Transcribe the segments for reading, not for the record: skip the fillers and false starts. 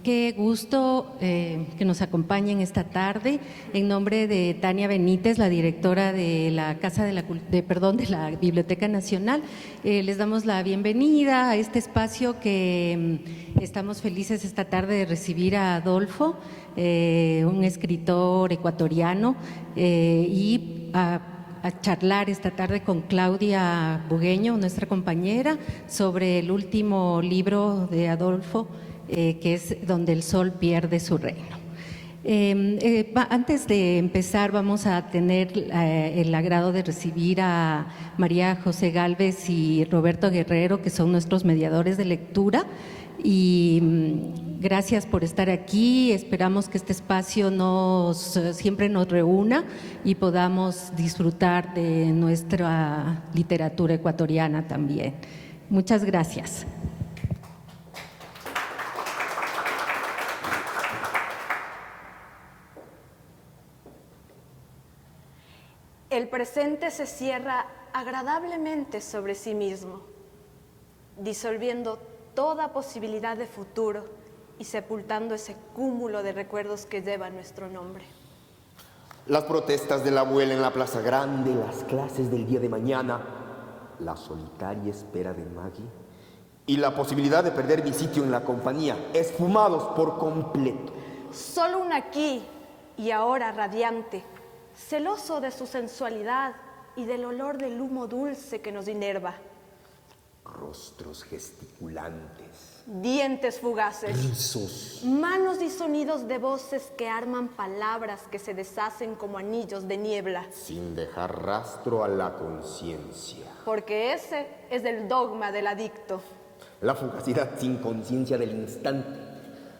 Qué gusto que nos acompañen esta tarde. En nombre de Tania Benítez, la directora de la de la Biblioteca Nacional, les damos la bienvenida a este espacio que estamos felices esta tarde de recibir a Adolfo, un escritor ecuatoriano, y a charlar esta tarde con Claudia Bugueño, nuestra compañera, sobre el último libro de Adolfo, que es Donde el Sol pierde su reino. Antes de empezar, vamos a tener el agrado de recibir a María José Gálvez y Roberto Guerrero, que son nuestros mediadores de lectura. Y gracias por estar aquí. Esperamos que este espacio siempre nos reúna y podamos disfrutar de nuestra literatura ecuatoriana también. Muchas gracias. El presente se cierra agradablemente sobre sí mismo, disolviendo toda posibilidad de futuro y sepultando ese cúmulo de recuerdos que lleva nuestro nombre. Las protestas de la abuela en la Plaza Grande, las clases del día de mañana, la solitaria espera de Maggie y la posibilidad de perder mi sitio en la compañía, esfumados por completo. Solo un aquí y ahora radiante, celoso de su sensualidad y del olor del humo dulce que nos inerva. Rostros gesticulantes, dientes fugaces, rizos, manos y sonidos de voces que arman palabras que se deshacen como anillos de niebla. Sin dejar rastro a la conciencia. Porque ese es el dogma del adicto. La fugacidad sin conciencia del instante,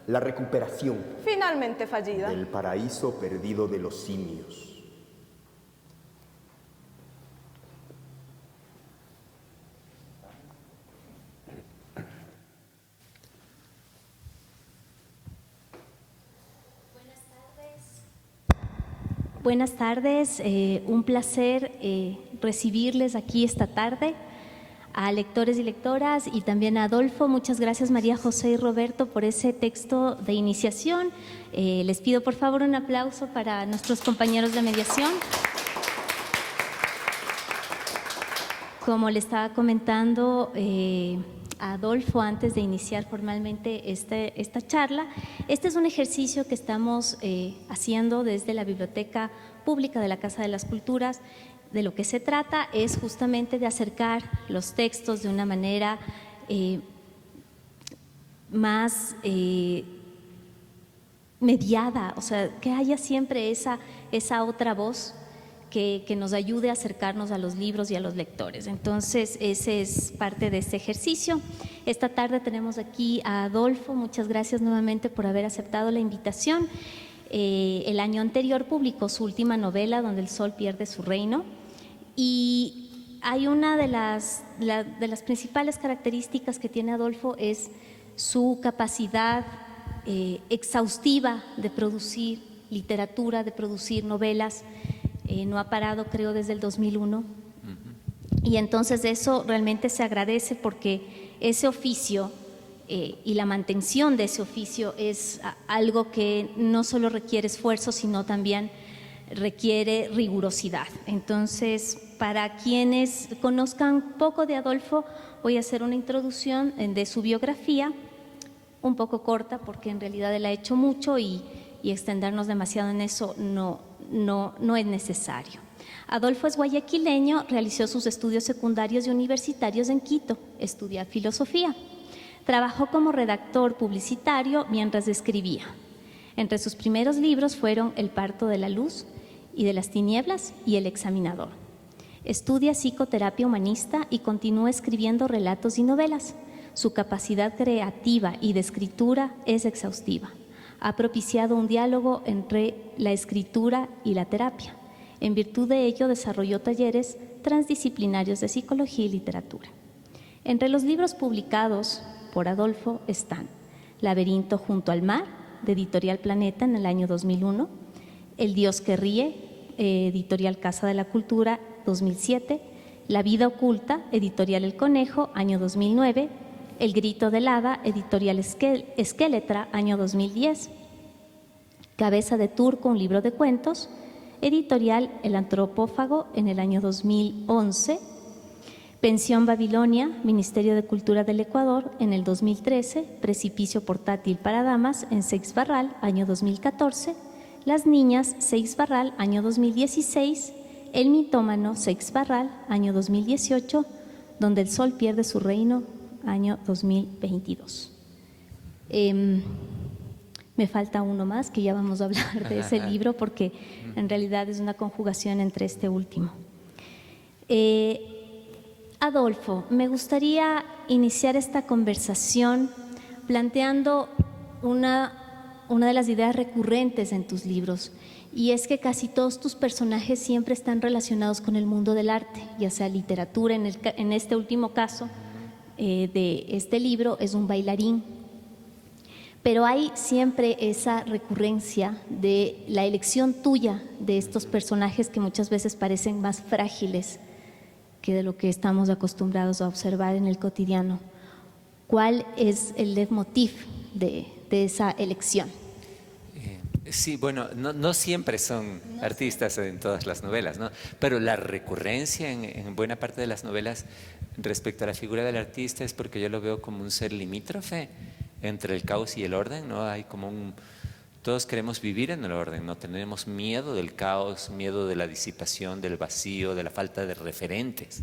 la recuperación finalmente fallida del paraíso perdido de los simios. Buenas tardes, un placer recibirles aquí esta tarde, a lectores y lectoras y también a Adolfo. Muchas gracias María José y Roberto por ese texto de iniciación. Les pido por favor un aplauso para nuestros compañeros de mediación. Como le estaba comentando a Adolfo antes de iniciar formalmente esta charla, este es un ejercicio que estamos haciendo desde la Biblioteca Pública de la Casa de las Culturas. De lo que se trata es justamente de acercar los textos de una manera más mediada, o sea, que haya siempre esa otra voz que nos ayude a acercarnos a los libros y a los lectores. Entonces, ese es parte de este ejercicio. Esta tarde tenemos aquí a Adolfo. Muchas gracias nuevamente por haber aceptado la invitación. El año anterior publicó su última novela, Donde el Sol pierde su reino, y hay una de las principales características que tiene Adolfo es su capacidad exhaustiva de producir literatura, de producir novelas. No ha parado, creo, desde el 2001. Y entonces eso realmente se agradece porque ese oficio y la mantención de ese oficio es algo que no solo requiere esfuerzo, sino también requiere rigurosidad. Entonces, para quienes conozcan poco de Adolfo, voy a hacer una introducción de su biografía, un poco corta porque en realidad él ha hecho mucho y extendernos demasiado en eso no es necesario. Adolfo es guayaquileño, realizó sus estudios secundarios y universitarios en Quito, estudió filosofía. Trabajó como redactor publicitario mientras escribía. Entre sus primeros libros fueron El parto de la luz y de las tinieblas y El examinador. Estudia psicoterapia humanista y continúa escribiendo relatos y novelas. Su capacidad creativa y de escritura es exhaustiva. Ha propiciado un diálogo entre la escritura y la terapia. En virtud de ello, desarrolló talleres transdisciplinarios de psicología y literatura. Entre los libros publicados por Adolfo están Laberinto junto al mar, de Editorial Planeta en el año 2001, El Dios que ríe, Editorial Casa de la Cultura, 2007, La vida oculta, Editorial El Conejo, año 2009, El grito del hada, editorial Esqueletra, año 2010. Cabeza de Turco, un libro de cuentos, editorial El Antropófago, en el año 2011. Pensión Babilonia, Ministerio de Cultura del Ecuador, en el 2013. Precipicio portátil para damas, en Seix Barral, año 2014. Las niñas, Seix Barral, año 2016. El mitómano, Seix Barral, año 2018. Donde el sol pierde su reino, año 2022. Me falta uno más, que ya vamos a hablar de ese libro, porque en realidad es una conjugación entre este último. Adolfo, me gustaría iniciar esta conversación planteando una de las ideas recurrentes en tus libros, y es que casi todos tus personajes siempre están relacionados con el mundo del arte, ya sea literatura, en este último caso de este libro es un bailarín, pero hay siempre esa recurrencia de la elección tuya de estos personajes que muchas veces parecen más frágiles que de lo que estamos acostumbrados a observar en el cotidiano. ¿Cuál es el leitmotiv de esa elección? Sí, bueno, no siempre son artistas en todas las novelas, ¿no? Pero la recurrencia en buena parte de las novelas respecto a la figura del artista es porque yo lo veo como un ser limítrofe entre el caos y el orden, ¿no? Hay como todos queremos vivir en el orden, no tenemos miedo del caos, miedo de la disipación, del vacío, de la falta de referentes.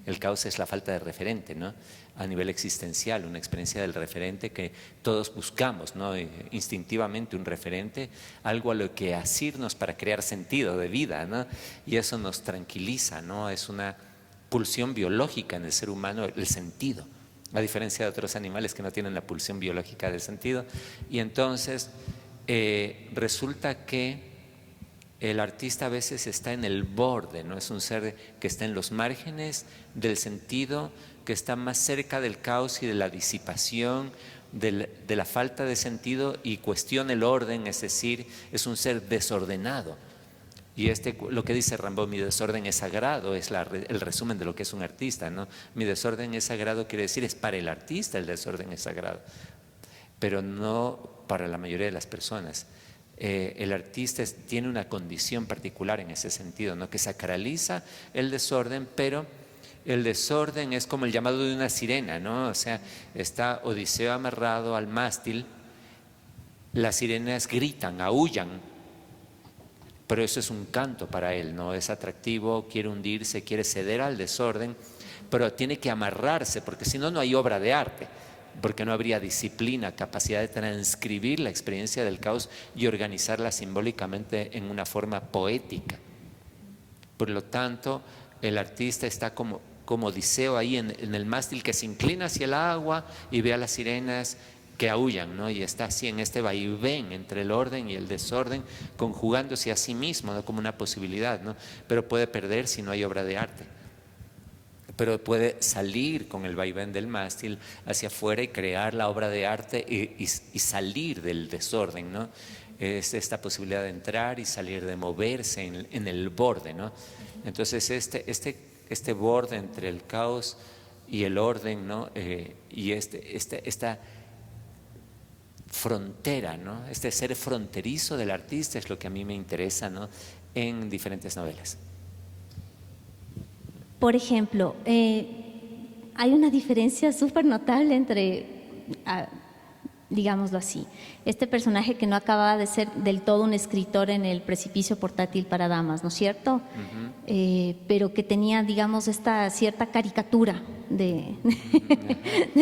El caos es la falta de referente, ¿no? A nivel existencial, una experiencia del referente que todos buscamos, ¿no? Instintivamente un referente, algo a lo que asirnos para crear sentido de vida, ¿no? Y eso nos tranquiliza, ¿no? Es una pulsión biológica en el ser humano, el sentido, a diferencia de otros animales que no tienen la pulsión biológica del sentido. Y entonces resulta que el artista a veces está en el borde, ¿no? Es un ser que está en los márgenes del sentido, que está más cerca del caos y de la disipación, de la falta de sentido, y cuestiona el orden, es decir, es un ser desordenado. Y lo que dice Rimbaud, mi desorden es sagrado, es el resumen de lo que es un artista, ¿no? Mi desorden es sagrado quiere decir, es para el artista el desorden es sagrado, pero no para la mayoría de las personas. El artista tiene una condición particular en ese sentido, ¿no? Que sacraliza el desorden, pero el desorden es como el llamado de una sirena, ¿no? O sea, está Odiseo amarrado al mástil, las sirenas gritan, aúllan, pero eso es un canto para él, ¿no? Es atractivo, quiere hundirse, quiere ceder al desorden, pero tiene que amarrarse, porque si no, no hay obra de arte, porque no habría disciplina, capacidad de transcribir la experiencia del caos y organizarla simbólicamente en una forma poética. Por lo tanto, el artista está como Odiseo ahí en el mástil, que se inclina hacia el agua y ve a las sirenas que aúllan, ¿no? Y está así en este vaivén entre el orden y el desorden, conjugándose a sí mismo, ¿no? Como una posibilidad, ¿no? Pero puede perder si no hay obra de arte. Pero puede salir con el vaivén del mástil hacia afuera y crear la obra de arte y salir del desorden, ¿no? Es esta posibilidad de entrar y salir, de moverse en el borde, ¿no? Entonces este borde entre el caos y el orden, ¿no? Y esta frontera, ¿no? Este ser fronterizo del artista es lo que a mí me interesa, ¿no? En diferentes novelas. Por ejemplo, hay una diferencia súper notable entre, digámoslo así, este personaje que no acababa de ser del todo un escritor en el Precipicio portátil para damas, ¿no es cierto? Pero que tenía, digamos, esta cierta caricatura de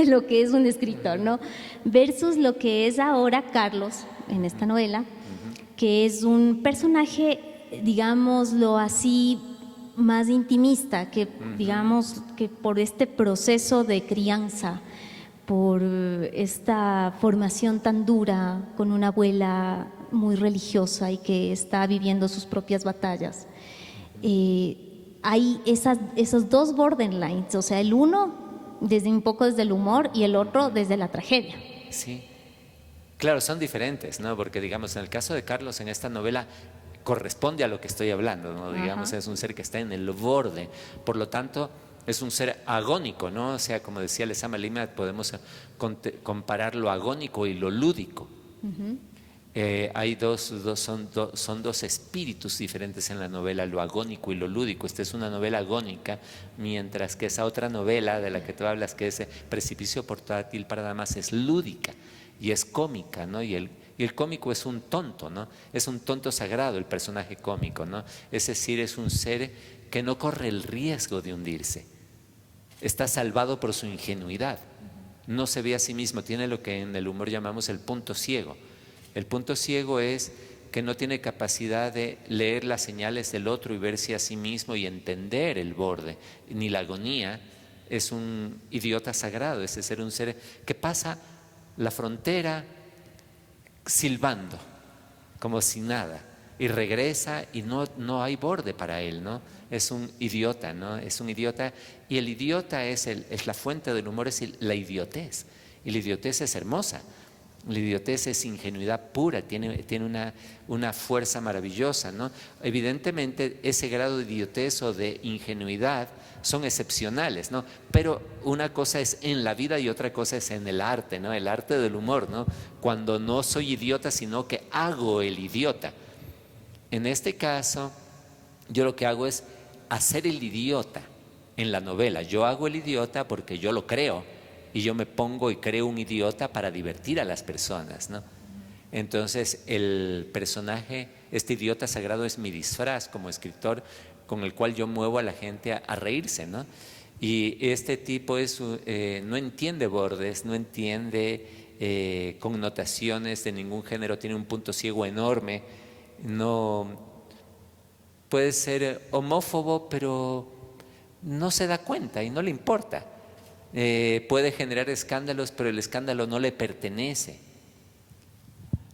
lo que es un escritor, ¿no? Versus lo que es ahora Carlos en esta novela, que es un personaje, digámoslo así, más intimista, que digamos que por este proceso de crianza, por esta formación tan dura con una abuela muy religiosa y que está viviendo sus propias batallas, hay esos dos borderlines, o sea, el uno un poco desde el humor y el otro desde la tragedia. Sí, claro, son diferentes, ¿no? Porque digamos, en el caso de Carlos, en esta novela corresponde a lo que estoy hablando, ¿no? Digamos, es un ser que está en el borde, por lo tanto es un ser agónico, ¿no? O sea, como decía Lezama Lima, podemos comparar lo agónico y lo lúdico. Hay son dos espíritus diferentes en la novela, lo agónico y lo lúdico. Esta es una novela agónica, mientras que esa otra novela de la que tú hablas, que es Precipicio Portátil para Damas, es lúdica y es cómica, ¿no? Y el cómico es un tonto, ¿no? Es un tonto sagrado el personaje cómico, ¿no? Es decir, es un ser que no corre el riesgo de hundirse. Está salvado por su ingenuidad. No se ve a sí mismo, tiene lo que en el humor llamamos el punto ciego. El punto ciego es que no tiene capacidad de leer las señales del otro y verse a sí mismo y entender el borde, ni la agonía. Es un idiota sagrado, es decir, un ser que pasa la frontera silbando, como si nada, y regresa y no hay borde para él, ¿no? Es un idiota, ¿no? Es un idiota, y el idiota es la fuente del humor, es la idiotez, y la idiotez es hermosa. La idiotez es ingenuidad pura, tiene una fuerza maravillosa, ¿no? Evidentemente ese grado de idiotez o de ingenuidad son excepcionales, ¿no? Pero una cosa es en la vida y otra cosa es en el arte, ¿no? El arte del humor, ¿no? Cuando no soy idiota, sino que hago el idiota. En este caso, yo lo que hago es hacer el idiota en la novela. Yo hago el idiota porque yo lo creo. Y yo me pongo y creo un idiota para divertir a las personas, ¿no? Entonces el personaje, este idiota sagrado, es mi disfraz como escritor con el cual yo muevo a la gente a reírse, ¿no? Y este tipo no entiende bordes, no entiende connotaciones de ningún género, tiene un punto ciego enorme, no puede ser homófobo, pero no se da cuenta y no le importa. Puede generar escándalos, pero el escándalo no le pertenece.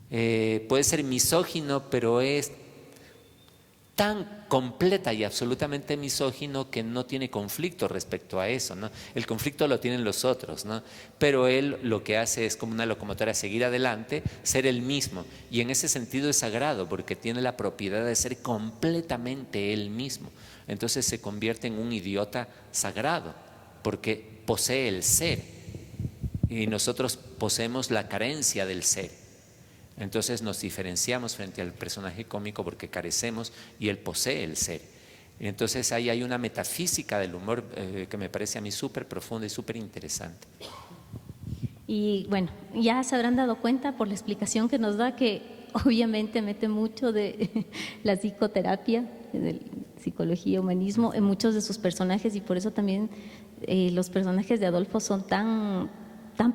Puede ser misógino, pero es tan completa y absolutamente misógino que no tiene conflicto respecto a eso, ¿no? El conflicto lo tienen los otros, ¿no? Pero él lo que hace es como una locomotora, seguir adelante, ser él mismo. Y en ese sentido es sagrado porque tiene la propiedad de ser completamente él mismo. Entonces se convierte en un idiota sagrado porque posee el ser y nosotros poseemos la carencia del ser. Entonces nos diferenciamos frente al personaje cómico porque carecemos y él posee el ser. Entonces ahí hay una metafísica del humor que me parece a mí súper profunda y súper interesante. Y bueno, ya se habrán dado cuenta por la explicación que nos da que obviamente mete mucho de la psicoterapia, de psicología, humanismo en muchos de sus personajes y por eso también los personajes de Adolfo son tan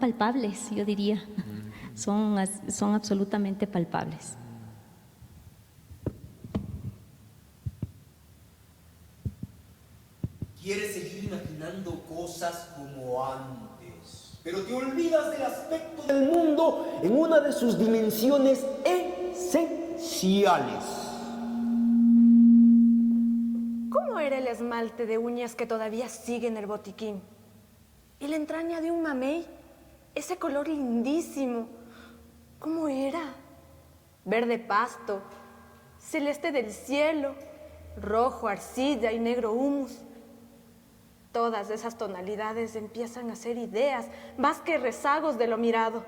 palpables, yo diría. Son absolutamente palpables. Quieres seguir imaginando cosas como antes, pero te olvidas del aspecto del mundo en una de sus dimensiones esenciales. ¿Cómo era el esmalte de uñas que todavía sigue en el botiquín? ¿Y la entraña de un mamey? Ese color lindísimo. ¿Cómo era? Verde pasto, celeste del cielo, rojo arcilla y negro humus. Todas esas tonalidades empiezan a ser ideas, más que rezagos de lo mirado.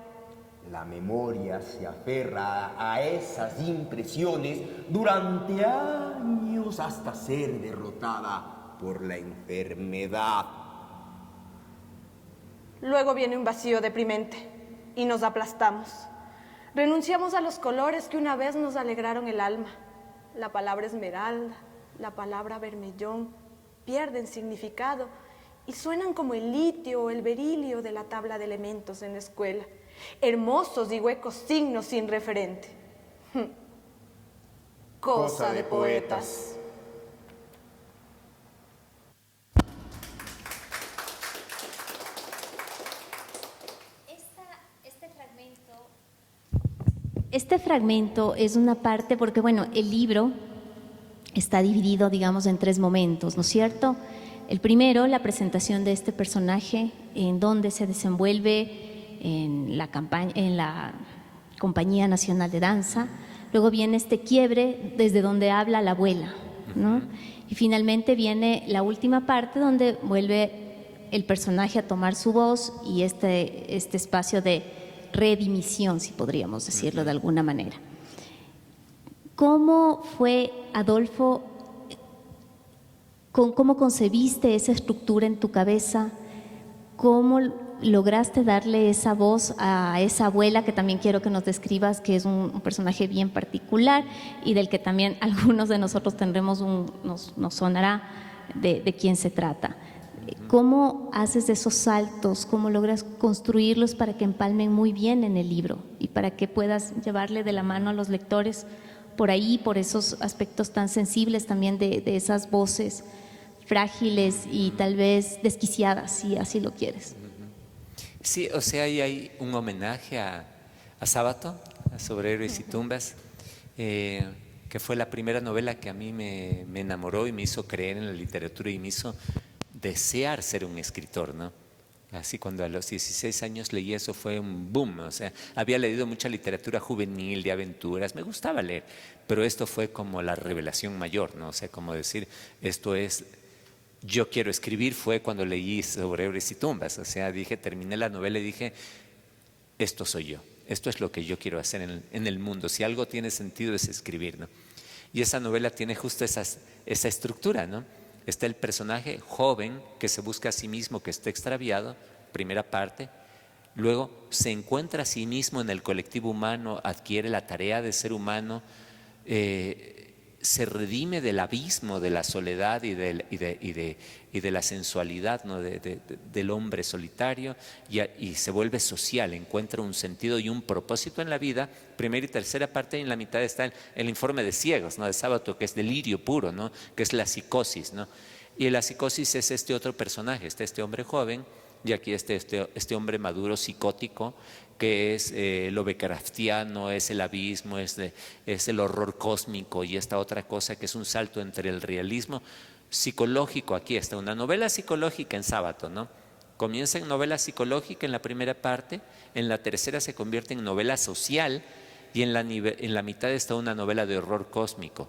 La memoria se aferra a esas impresiones durante años hasta ser derrotada por la enfermedad. Luego viene un vacío deprimente y nos aplastamos. Renunciamos a los colores que una vez nos alegraron el alma. La palabra esmeralda, la palabra vermellón pierden significado y suenan como el litio o el berilio de la tabla de elementos en la escuela. Hermosos y huecos signos sin referente. Cosa de poetas. Este fragmento es una parte, porque bueno, el libro está dividido, digamos, en tres momentos, ¿no es cierto? El primero, la presentación de este personaje, en donde se desenvuelve en la Compañía Nacional de Danza. Luego viene este quiebre desde donde habla la abuela, ¿no? Y finalmente viene la última parte donde vuelve el personaje a tomar su voz y este espacio de redimición, si podríamos decirlo de alguna manera. ¿Cómo fue, Adolfo, cómo concebiste esa estructura en tu cabeza? ¿Cómo lograste darle esa voz a esa abuela, que también quiero que nos describas, que es un personaje bien particular y del que también algunos de nosotros tendremos nos sonará de quién se trata? ¿Cómo haces esos saltos? ¿Cómo logras construirlos para que empalmen muy bien en el libro y para que puedas llevarle de la mano a los lectores por ahí, por esos aspectos tan sensibles también de esas voces frágiles y tal vez desquiciadas, si así lo quieres? Sí, o sea, ahí hay un homenaje a Sábato, a Sobre Héroes y Tumbas, que fue la primera novela que a mí me enamoró y me hizo creer en la literatura y me hizo desear ser un escritor, ¿no? Así cuando a los 16 años leí eso fue un boom, o sea, había leído mucha literatura juvenil, de aventuras, me gustaba leer, pero esto fue como la revelación mayor, ¿no? O sea, como decir, esto es, yo quiero escribir, fue cuando leí Sobre Héroes y Tumbas, o sea, terminé la novela y dije, esto soy yo, esto es lo que yo quiero hacer en el mundo, si algo tiene sentido es escribir, ¿no? Y esa novela tiene justo esa estructura, ¿no? Está el personaje joven que se busca a sí mismo, que está extraviado, primera parte. Luego se encuentra a sí mismo en el colectivo humano, adquiere la tarea de ser humano, se redime del abismo de la soledad y de la sensualidad, ¿no? del hombre solitario y se vuelve social, encuentra un sentido y un propósito en la vida. Primera y tercera parte, y en la mitad está el informe de ciegos, ¿no? de Sábato, que es delirio puro, ¿no? que es la psicosis, ¿no? Y la psicosis es este otro personaje, está este hombre joven y aquí este hombre maduro psicótico, que es Lovecraftiano, es el abismo, es el horror cósmico y esta otra cosa que es un salto entre el realismo psicológico. Aquí está una novela psicológica en Sábato, ¿no? Comienza en novela psicológica en la primera parte, en la tercera se convierte en novela social y en la mitad está una novela de horror cósmico,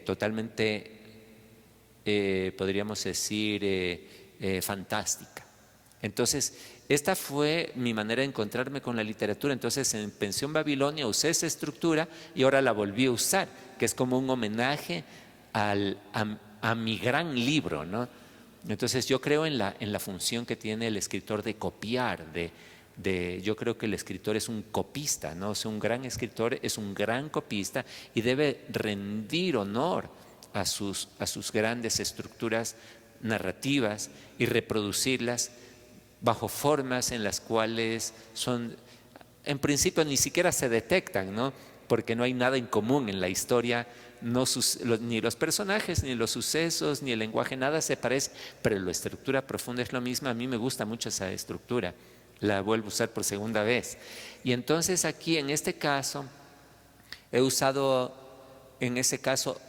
totalmente, podríamos decir, fantástica. Entonces, esta fue mi manera de encontrarme con la literatura. Entonces, en Pensión Babilonia usé esa estructura y ahora la volví a usar, que es como un homenaje a mi gran libro, ¿no? Entonces, yo creo en la función que tiene el escritor de copiar, yo creo que el escritor es un copista, ¿no? O sea, un gran escritor es un gran copista y debe rendir honor a sus grandes estructuras narrativas y reproducirlas bajo formas en las cuales son, en principio ni siquiera se detectan, ¿no? Porque no hay nada en común en la historia, ni los personajes, ni los sucesos, ni el lenguaje, nada se parece, pero la estructura profunda es lo mismo. A mí me gusta mucho esa estructura, la vuelvo a usar por segunda vez. Y entonces aquí en este caso, he usado en ese caso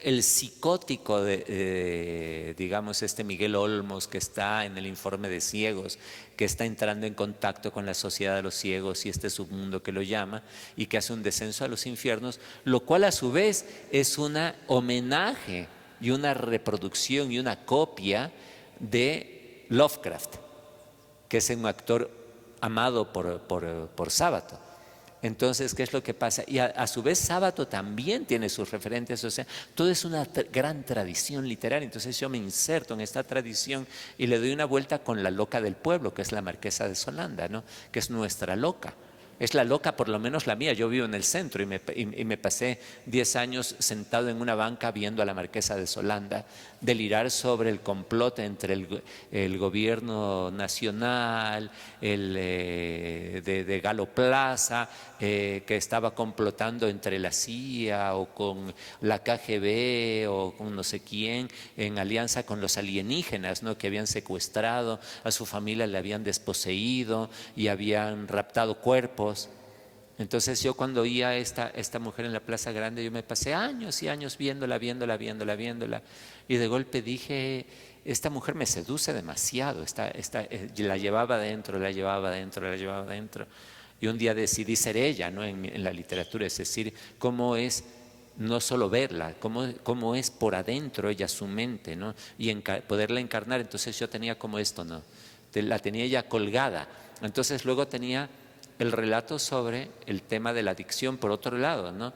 el psicótico digamos, Miguel Olmos, que está en el informe de ciegos, que está entrando en contacto con la sociedad de los ciegos y este submundo que lo llama y que hace un descenso a los infiernos, lo cual a su vez es un homenaje y una reproducción y una copia de Lovecraft, que es un actor amado por Sábato. Entonces, ¿qué es lo que pasa? Y a su vez Sábato también tiene sus referentes, o sea, todo es una gran tradición literaria. Entonces yo me inserto en esta tradición y le doy una vuelta con la loca del pueblo, que es la Marquesa de Solanda, ¿no? Que es nuestra loca. Es la loca, por lo menos la mía. Yo vivo en el centro y me pasé 10 años sentado en una banca viendo a la Marquesa de Solanda delirar sobre el complot entre el gobierno nacional, de Galo Plaza, que estaba complotando entre la CIA o con la KGB o con no sé quién, en alianza con los alienígenas, ¿no? Que habían secuestrado a su familia, le habían desposeído y habían raptado cuerpos. Entonces yo cuando oía a esta mujer en la Plaza Grande, yo me pasé años y años viéndola y de golpe dije, esta mujer me seduce demasiado, la llevaba adentro y un día decidí ser ella, ¿no? en la literatura, es decir, cómo es no solo verla, cómo es por adentro ella, su mente, ¿no? Y poderla encarnar. Entonces yo tenía como esto, ¿no? La tenía ella colgada. Entonces luego tenía el relato sobre el tema de la adicción por otro lado, ¿no?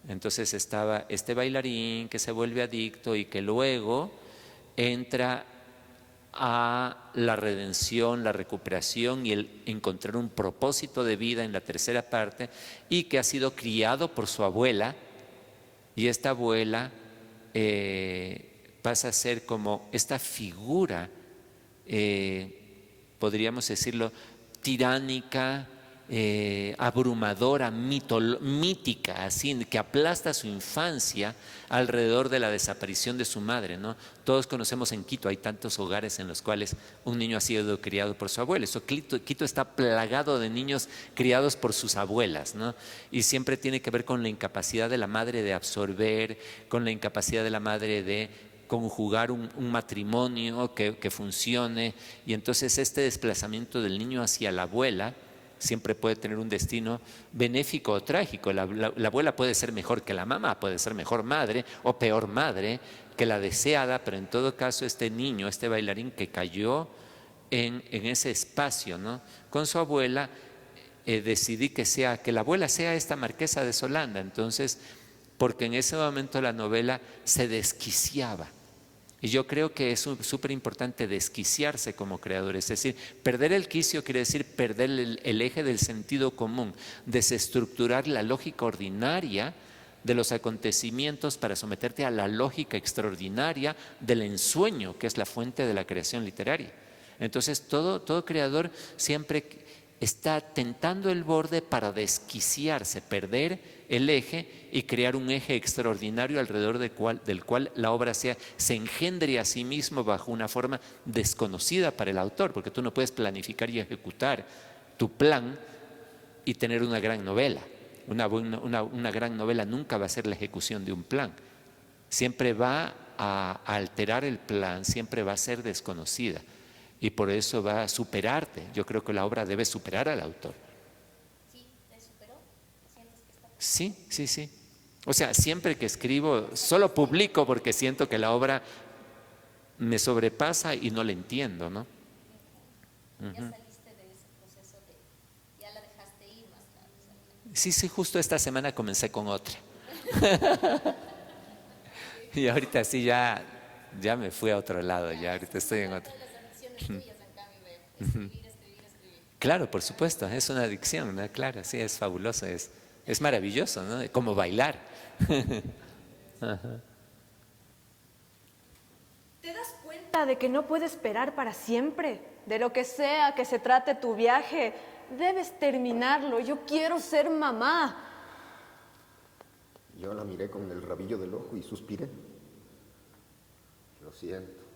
Entonces estaba este bailarín que se vuelve adicto y que luego entra a la redención, la recuperación y el encontrar un propósito de vida en la tercera parte, y que ha sido criado por su abuela, y esta abuela pasa a ser como esta figura, podríamos decirlo, tiránica, abrumadora, mítica, así, que aplasta su infancia alrededor de la desaparición de su madre, ¿no? Todos conocemos en Quito, hay tantos hogares en los cuales un niño ha sido criado por su abuela. Quito está plagado de niños criados por sus abuelas, ¿no? Y siempre tiene que ver con la incapacidad de la madre de absorber, con la incapacidad de la madre de conjugar un matrimonio que funcione, y entonces este desplazamiento del niño hacia la abuela siempre puede tener un destino benéfico o trágico. La abuela puede ser mejor que la mamá, puede ser mejor madre o peor madre que la deseada, pero en todo caso este niño, este bailarín que cayó en ese espacio, ¿no? Con su abuela, decidí que la abuela sea esta marquesa de Solanda. Entonces, porque en ese momento la novela se desquiciaba. Y yo creo que es súper importante desquiciarse como creador, es decir, perder el quicio quiere decir perder el eje del sentido común, desestructurar la lógica ordinaria de los acontecimientos para someterte a la lógica extraordinaria del ensueño, que es la fuente de la creación literaria. Entonces todo creador siempre está tentando el borde para desquiciarse, perder el eje y crear un eje extraordinario alrededor del cual la obra se engendre a sí mismo bajo una forma desconocida para el autor, porque tú no puedes planificar y ejecutar tu plan y tener una gran novela. Una gran novela nunca va a ser la ejecución de un plan, siempre va a alterar el plan, siempre va a ser desconocida. Y por eso va a superarte. Yo creo que la obra debe superar al autor. ¿Sí? ¿Te superó? ¿Sientes que está? Sí. O sea, siempre que escribo, solo publico porque siento que la obra me sobrepasa y no la entiendo, ¿no? Ya saliste de ese proceso ya la dejaste ir más tarde. Sí, justo esta semana comencé con otra. Y ahorita sí ya me fui a otro lado, ya ahorita estoy en otro. Escribir. Claro, por supuesto, es una adicción, ¿no? Claro, sí, es fabuloso, es maravilloso, ¿no? Como bailar. ¿Te das cuenta de que no puedes esperar para siempre? De lo que sea que se trate tu viaje, debes terminarlo. Yo quiero ser mamá. Yo la miré con el rabillo del ojo y suspiré. Lo siento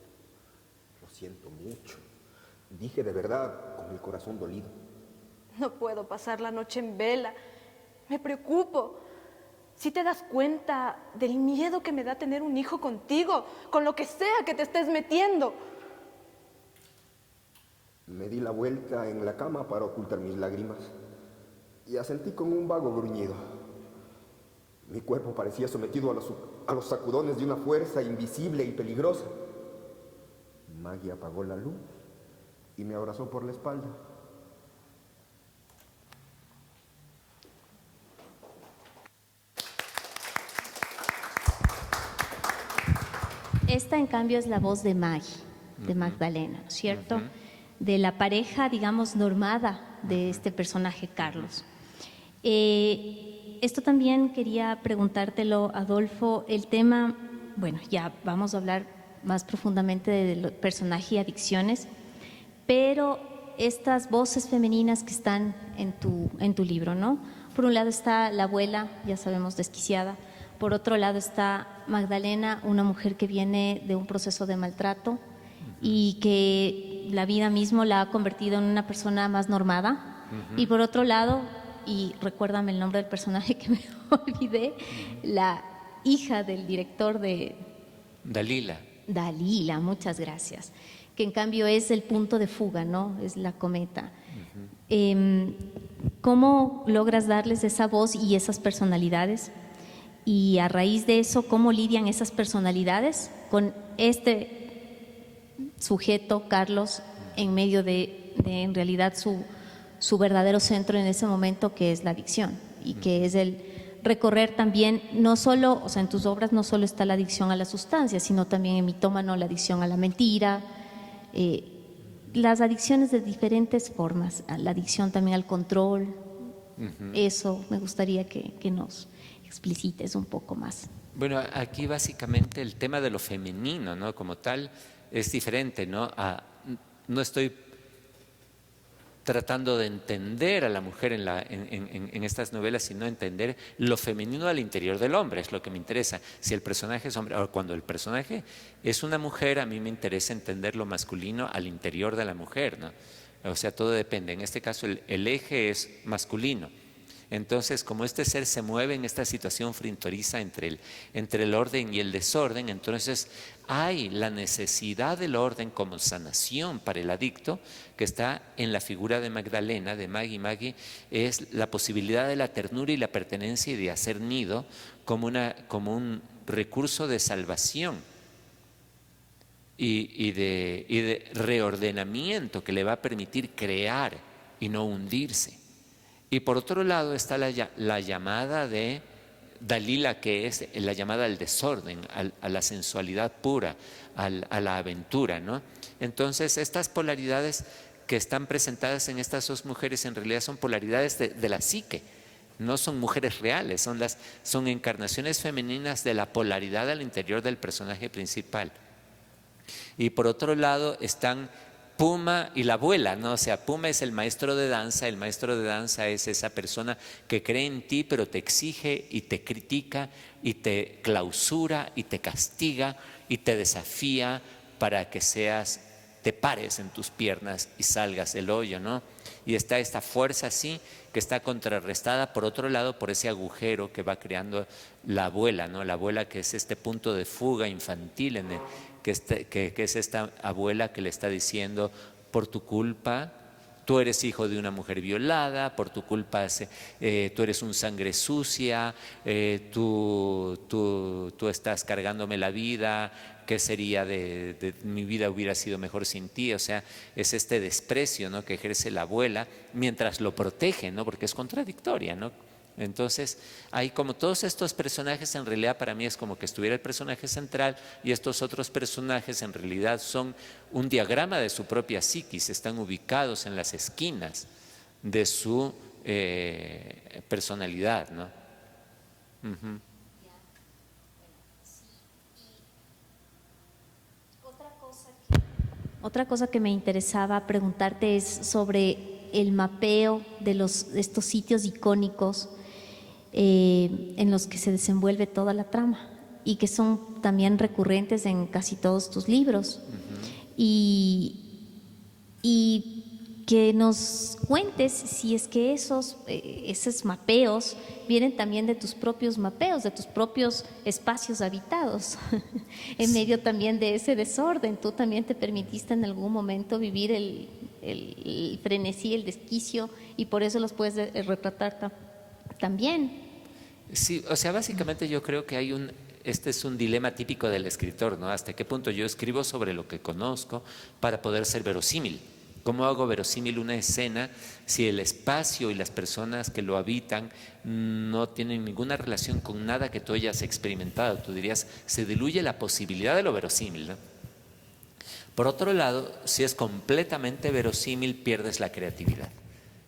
mucho. Dije de verdad, con el corazón dolido. No puedo pasar la noche en vela. Me preocupo. Si te das cuenta del miedo que me da tener un hijo contigo, con lo que sea que te estés metiendo. Me di la vuelta en la cama para ocultar mis lágrimas y asentí con un vago gruñido. Mi cuerpo parecía sometido a los sacudones de una fuerza invisible y peligrosa. Maggie apagó la luz y me abrazó por la espalda. Esta, en cambio, es la voz de Maggie, de Magdalena, ¿no es cierto? De la pareja, digamos, normada de este personaje, Carlos. Esto también quería preguntártelo, Adolfo, el tema, bueno, ya vamos a hablar más profundamente del personaje y adicciones, pero estas voces femeninas que están en tu libro, ¿no? Por un lado está la abuela, ya sabemos, desquiciada. Por otro lado está Magdalena, una mujer que viene de un proceso de maltrato y que la vida mismo la ha convertido en una persona más normada. Y por otro lado, y recuérdame el nombre del personaje que me olvidé, la hija del director de... Dalila, muchas gracias. Que en cambio es el punto de fuga, ¿no? Es la cometa. ¿Cómo logras darles esa voz y esas personalidades? Y a raíz de eso, cómo lidian esas personalidades con este sujeto, Carlos, en medio de en realidad su verdadero centro en ese momento, que es la adicción, y que es el recorrer también, no solo, o sea, en tus obras no solo está la adicción a la sustancia, sino también en Mitómano la adicción a la mentira, las adicciones de diferentes formas, la adicción también al control. Eso me gustaría que nos explicites un poco más. Bueno, aquí básicamente el tema de lo femenino, ¿no? Como tal, es diferente, ¿no? No estoy tratando de entender a la mujer en estas novelas, sino entender lo femenino al interior del hombre, es lo que me interesa. Si el personaje es hombre, o cuando el personaje es una mujer, a mí me interesa entender lo masculino al interior de la mujer, ¿no? O sea, todo depende. En este caso, el eje es masculino. Entonces, como este ser se mueve en esta situación fronteriza entre el orden y el desorden, entonces hay la necesidad del orden como sanación para el adicto, que está en la figura de Magdalena, de Maggie. Maggie es la posibilidad de la ternura y la pertenencia y de hacer nido como un recurso de salvación y de reordenamiento que le va a permitir crear y no hundirse. Y por otro lado está la llamada de Dalila, que es la llamada al desorden, a la sensualidad pura, a la aventura, ¿no? Entonces, estas polaridades que están presentadas en estas dos mujeres en realidad son polaridades de la psique, no son mujeres reales, son encarnaciones femeninas de la polaridad al interior del personaje principal. Y por otro lado están Puma y la abuela, ¿no? O sea, Puma es el maestro de danza es esa persona que cree en ti, pero te exige y te critica y te clausura y te castiga y te desafía para que te pares en tus piernas y salgas del hoyo, ¿no? Y está esta fuerza así que está contrarrestada por otro lado por ese agujero que va creando la abuela, ¿no? La abuela, que es este punto de fuga infantil que es esta abuela que le está diciendo: por tu culpa tú eres hijo de una mujer violada, por tu culpa tú eres un sangre sucia, tú estás cargándome la vida, ¿qué sería de mi vida? Hubiera sido mejor sin ti. O sea, es este desprecio, ¿no?, que ejerce la abuela mientras lo protege, ¿no?, porque es contradictoria, ¿no? Entonces, hay como todos estos personajes, en realidad para mí es como que estuviera el personaje central y estos otros personajes en realidad son un diagrama de su propia psiquis, están ubicados en las esquinas de su personalidad, ¿no? Otra cosa que me interesaba preguntarte es sobre el mapeo de estos sitios icónicos en los que se desenvuelve toda la trama y que son también recurrentes en casi todos tus libros. Y que nos cuentes si es que esos mapeos vienen también de tus propios mapeos, de tus propios espacios habitados, en medio también de ese desorden. Tú también te permitiste en algún momento vivir el frenesí, el desquicio, y por eso los puedes retratar también. Sí, o sea, básicamente yo creo que este es un dilema típico del escritor, ¿no? ¿Hasta qué punto yo escribo sobre lo que conozco para poder ser verosímil? ¿Cómo hago verosímil una escena si el espacio y las personas que lo habitan no tienen ninguna relación con nada que tú hayas experimentado? Tú dirías, se diluye la posibilidad de lo verosímil, ¿no? Por otro lado, si es completamente verosímil, pierdes la creatividad.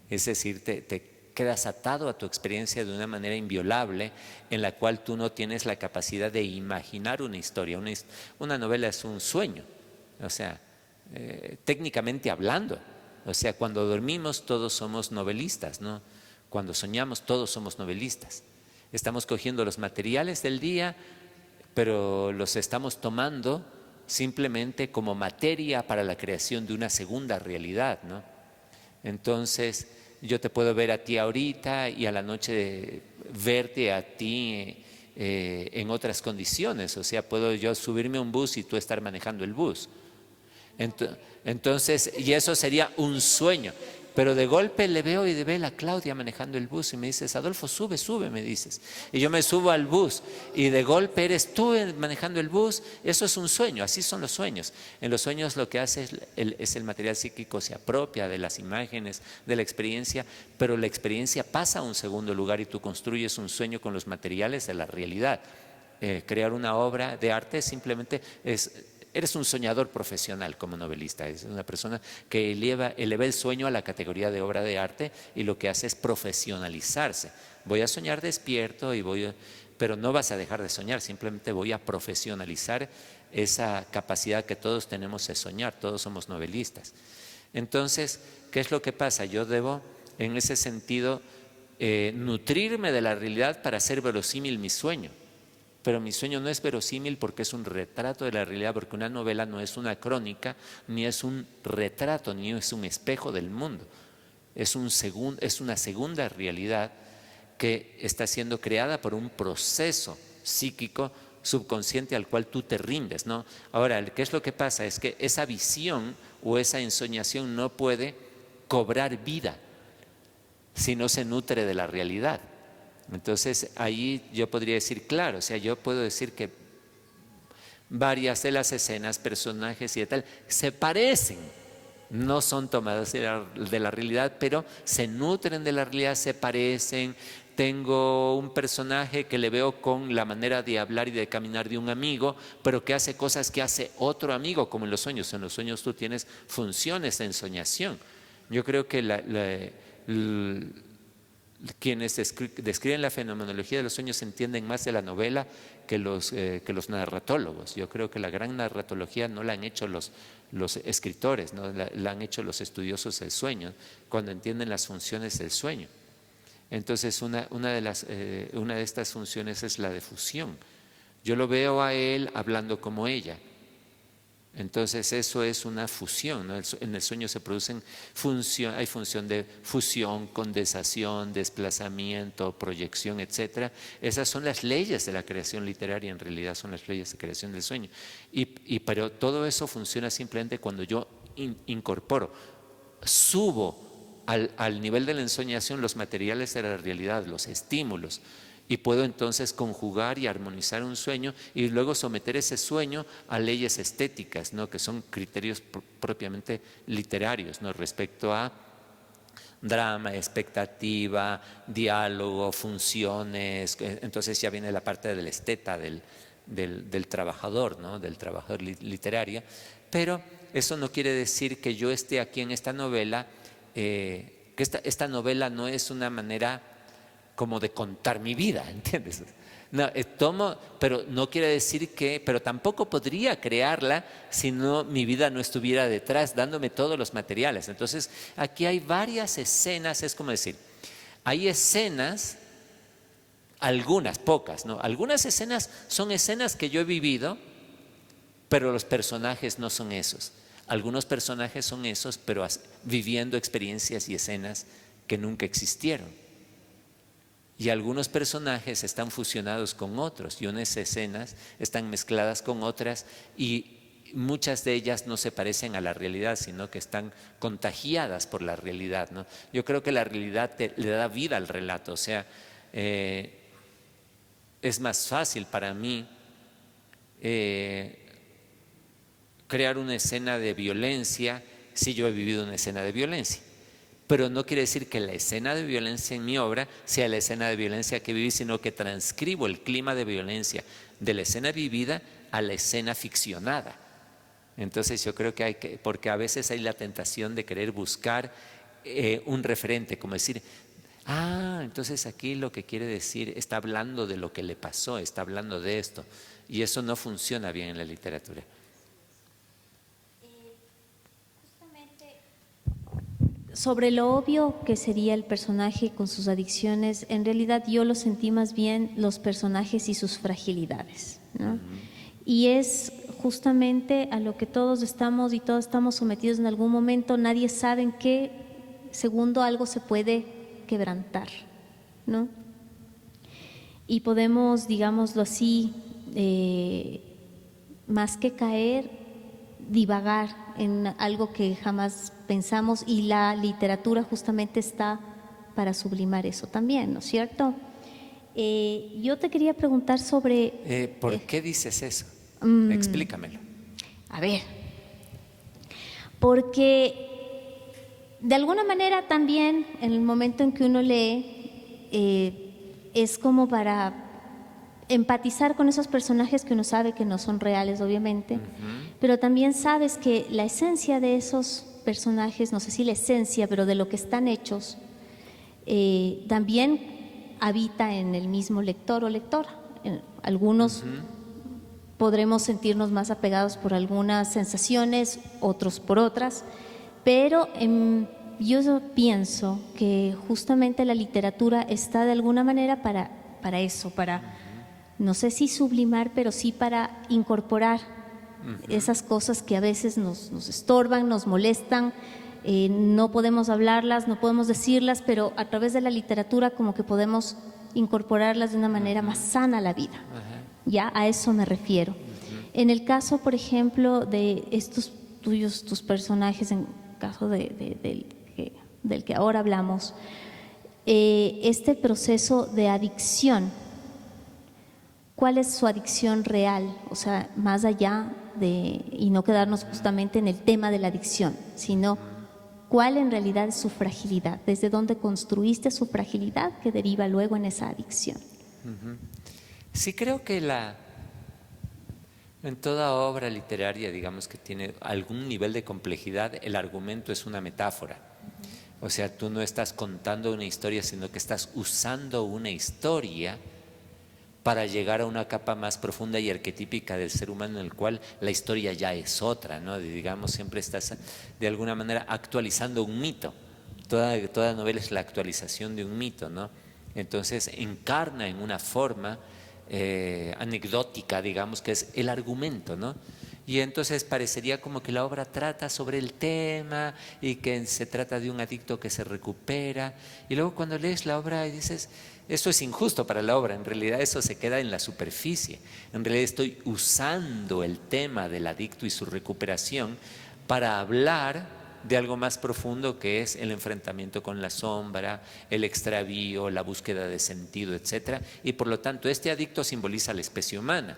Es decir, te quedas atado a tu experiencia de una manera inviolable, en la cual tú no tienes la capacidad de imaginar una historia. Una novela es un sueño, o sea, técnicamente hablando. O sea, cuando dormimos todos somos novelistas, ¿no? Cuando soñamos todos somos novelistas. Estamos cogiendo los materiales del día, pero los estamos tomando simplemente como materia para la creación de una segunda realidad, ¿no? Entonces, yo te puedo ver a ti ahorita y a la noche verte a ti en otras condiciones. O sea, puedo yo subirme a un bus y tú estar manejando el bus. Entonces, y eso sería un sueño. Pero de golpe le veo y ve a Claudia manejando el bus y me dices, Adolfo, sube, sube, me dices. Y yo me subo al bus y de golpe eres tú manejando el bus. Eso es un sueño, así son los sueños. En los sueños lo que hace es el material psíquico se apropia de las imágenes, de la experiencia, pero la experiencia pasa a un segundo lugar y tú construyes un sueño con los materiales de la realidad. Crear una obra de arte simplemente eres un soñador profesional como novelista, es una persona que eleva el sueño a la categoría de obra de arte y lo que hace es profesionalizarse. Voy a soñar despierto pero no vas a dejar de soñar, simplemente voy a profesionalizar esa capacidad que todos tenemos de soñar, todos somos novelistas. Entonces, ¿qué es lo que pasa? Yo debo, en ese sentido, nutrirme de la realidad para hacer verosímil mi sueño. Pero mi sueño no es verosímil porque es un retrato de la realidad, porque una novela no es una crónica, ni es un retrato, ni es un espejo del mundo. Es una segunda realidad que está siendo creada por un proceso psíquico subconsciente al cual tú te rindes, ¿no? Ahora, ¿qué es lo que pasa? Es que esa visión o esa ensoñación no puede cobrar vida si no se nutre de la realidad. Entonces ahí yo podría decir, claro, o sea, yo puedo decir que varias de las escenas, personajes y tal, se parecen, no son tomadas de la realidad, pero se nutren de la realidad, se parecen. Tengo un personaje que le veo con la manera de hablar y de caminar de un amigo, pero que hace cosas que hace otro amigo, como en los sueños. En los sueños tú tienes funciones de ensoñación. Yo creo que quienes describen la fenomenología de los sueños entienden más de la novela que los narratólogos. Yo creo que la gran narratología no la han hecho los escritores, ¿no? La han hecho los estudiosos del sueño, cuando entienden las funciones del sueño. Entonces una de estas funciones es la de fusión. Yo lo veo a él hablando como ella. Entonces eso es una fusión, ¿no? En el sueño se producen hay función de fusión, condensación, desplazamiento, proyección, etc. Esas son las leyes de la creación literaria, en realidad son las leyes de creación del sueño. Pero todo eso funciona simplemente cuando yo incorporo, subo al nivel de la ensoñación los materiales de la realidad, los estímulos. Y puedo entonces conjugar y armonizar un sueño y luego someter ese sueño a leyes estéticas, ¿no? Que son criterios propiamente literarios, ¿no? Respecto a drama, expectativa, diálogo, funciones. Entonces ya viene la parte del esteta, del trabajador, ¿no? Del trabajador literario. Pero eso no quiere decir que yo esté aquí en esta novela, que esta novela no es una manera como de contar mi vida, ¿entiendes? No, pero no quiere decir pero tampoco podría crearla si mi vida no estuviera detrás dándome todos los materiales. Entonces aquí hay varias escenas, es como decir, hay escenas, algunas, pocas, ¿no? Algunas escenas son escenas que yo he vivido, pero los personajes no son esos. Algunos personajes son esos, pero viviendo experiencias y escenas que nunca existieron. Y algunos personajes están fusionados con otros y unas escenas están mezcladas con otras y muchas de ellas no se parecen a la realidad, sino que están contagiadas por la realidad, ¿no? Yo creo que la realidad le da vida al relato, o sea, es más fácil para mí crear una escena de violencia si yo he vivido una escena de violencia. Pero no quiere decir que la escena de violencia en mi obra sea la escena de violencia que viví, sino que transcribo el clima de violencia de la escena vivida a la escena ficcionada. Entonces yo creo que porque a veces hay la tentación de querer buscar un referente, como decir, entonces aquí lo que quiere decir, está hablando de lo que le pasó, está hablando de esto, y eso no funciona bien en la literatura. Sobre lo obvio que sería el personaje con sus adicciones, en realidad yo lo sentí más bien los personajes y sus fragilidades, ¿no? Y es justamente a lo que todos estamos sometidos en algún momento. Nadie sabe en qué segundo algo se puede quebrantar, ¿no? Y podemos, digámoslo así, más que caer, divagar en algo que jamás pensamos, y la literatura justamente está para sublimar eso también, ¿no es cierto? Yo te quería preguntar sobre… ¿Por qué dices eso? Explícamelo. A ver, porque de alguna manera también en el momento en que uno lee, es como para empatizar con esos personajes que uno sabe que no son reales, obviamente, pero también sabes que la esencia de esos personajes, no sé si la esencia, pero de lo que están hechos, también habita en el mismo lector o lectora. Algunos podremos sentirnos más apegados por algunas sensaciones, otros por otras, pero yo pienso que justamente la literatura está de alguna manera para eso, para, no sé si sublimar, pero sí para incorporar esas cosas que a veces nos estorban, nos molestan, no podemos hablarlas, no podemos decirlas, pero a través de la literatura como que podemos incorporarlas de una manera más sana a la vida. Ya a eso me refiero. En el caso, por ejemplo, de estos tuyos, tus personajes, en caso del que ahora hablamos, este proceso de adicción, ¿cuál es su adicción real? O sea, más allá de, y no quedarnos justamente en el tema de la adicción, sino ¿cuál en realidad es su fragilidad? ¿Desde dónde construiste su fragilidad que deriva luego en esa adicción? Sí, creo que en toda obra literaria, digamos, que tiene algún nivel de complejidad, el argumento es una metáfora. O sea, tú no estás contando una historia, sino que estás usando una historia para llegar a una capa más profunda y arquetípica del ser humano, en el cual la historia ya es otra, ¿no? Digamos, siempre estás de alguna manera actualizando un mito. Toda novela es la actualización de un mito, ¿no? Entonces encarna en una forma anecdótica, digamos, que es el argumento, ¿no? Y entonces parecería como que la obra trata sobre el tema y que se trata de un adicto que se recupera, y luego cuando lees la obra y dices, eso es injusto para la obra, en realidad eso se queda en la superficie, en realidad estoy usando el tema del adicto y su recuperación para hablar de algo más profundo, que es el enfrentamiento con la sombra, el extravío, la búsqueda de sentido, etcétera. Y por lo tanto este adicto simboliza la especie humana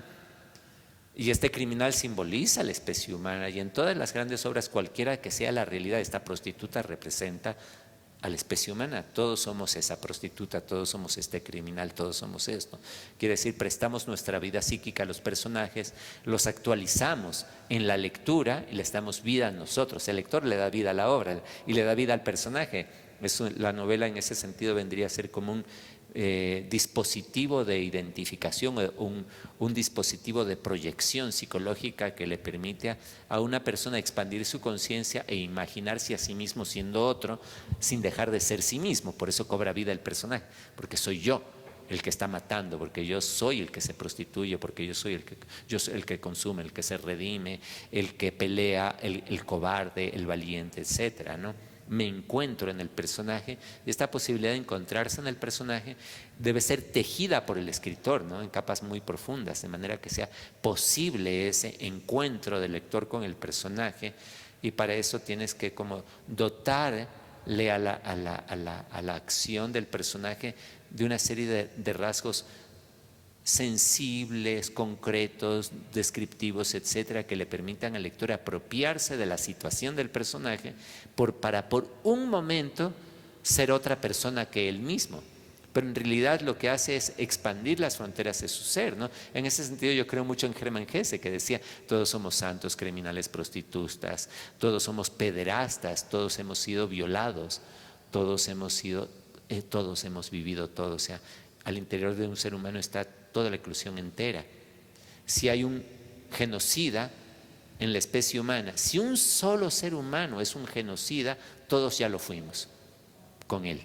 y este criminal simboliza la especie humana, y en todas las grandes obras, cualquiera que sea la realidad, esta prostituta representa a la especie humana. Todos somos esa prostituta, todos somos este criminal, todos somos esto. Quiere decir, prestamos nuestra vida psíquica a los personajes, los actualizamos en la lectura y les damos vida a nosotros. El lector le da vida a la obra y le da vida al personaje. La novela en ese sentido vendría a ser como un dispositivo de identificación, un dispositivo de proyección psicológica que le permite a una persona expandir su conciencia e imaginarse a sí mismo siendo otro, sin dejar de ser sí mismo. Por eso cobra vida el personaje, porque soy yo el que está matando, porque yo soy el que se prostituye, porque yo soy el que consume, el que se redime, el que pelea, el cobarde, el valiente, etcétera, ¿no? Me encuentro en el personaje, y esta posibilidad de encontrarse en el personaje debe ser tejida por el escritor, ¿no? En capas muy profundas, de manera que sea posible ese encuentro del lector con el personaje, y para eso tienes que como dotarle a la acción del personaje de una serie de rasgos sensibles, concretos, descriptivos, etcétera, que le permitan al lector apropiarse de la situación del personaje para por un momento ser otra persona que él mismo. Pero en realidad lo que hace es expandir las fronteras de su ser, ¿no? En ese sentido yo creo mucho en Germán Hesse, que decía, todos somos santos, criminales, prostitutas, todos somos pederastas, todos hemos sido violados, todos hemos vivido todo. O sea, al interior de un ser humano está toda la inclusión entera. Si hay un genocida en la especie humana, si un solo ser humano es un genocida, todos ya lo fuimos con él.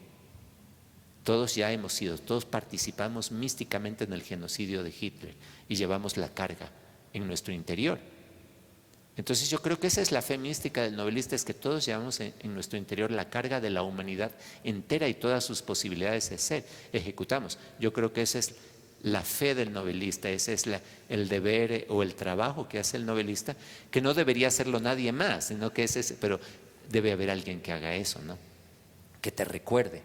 Todos ya hemos sido, todos participamos místicamente en el genocidio de Hitler y llevamos la carga en nuestro interior. Entonces yo creo que esa es la fe mística del novelista, es que todos llevamos en nuestro interior la carga de la humanidad entera y todas sus posibilidades de ser. Ejecutamos. Yo creo que esa es la fe del novelista, ese es el deber o el trabajo que hace el novelista, que no debería hacerlo nadie más, sino que es ese, pero debe haber alguien que haga eso, ¿no? Que te recuerde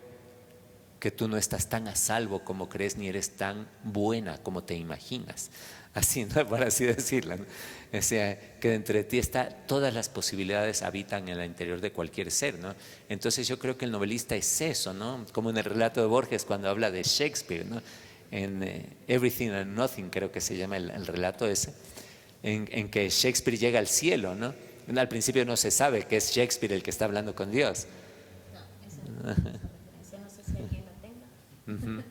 que tú no estás tan a salvo como crees, ni eres tan buena como te imaginas. Así, ¿no? Por así decirlo, ¿no? O sea, que dentro de ti todas las posibilidades habitan en el interior de cualquier ser, ¿no? Entonces yo creo que el novelista es eso, ¿no? Como en el relato de Borges cuando habla de Shakespeare, ¿no? En Everything and Nothing, creo que se llama el relato ese, en que Shakespeare llega al cielo, ¿no? Al principio no se sabe que es Shakespeare el que está hablando con Dios. No, esa no sé si alguien la tenga.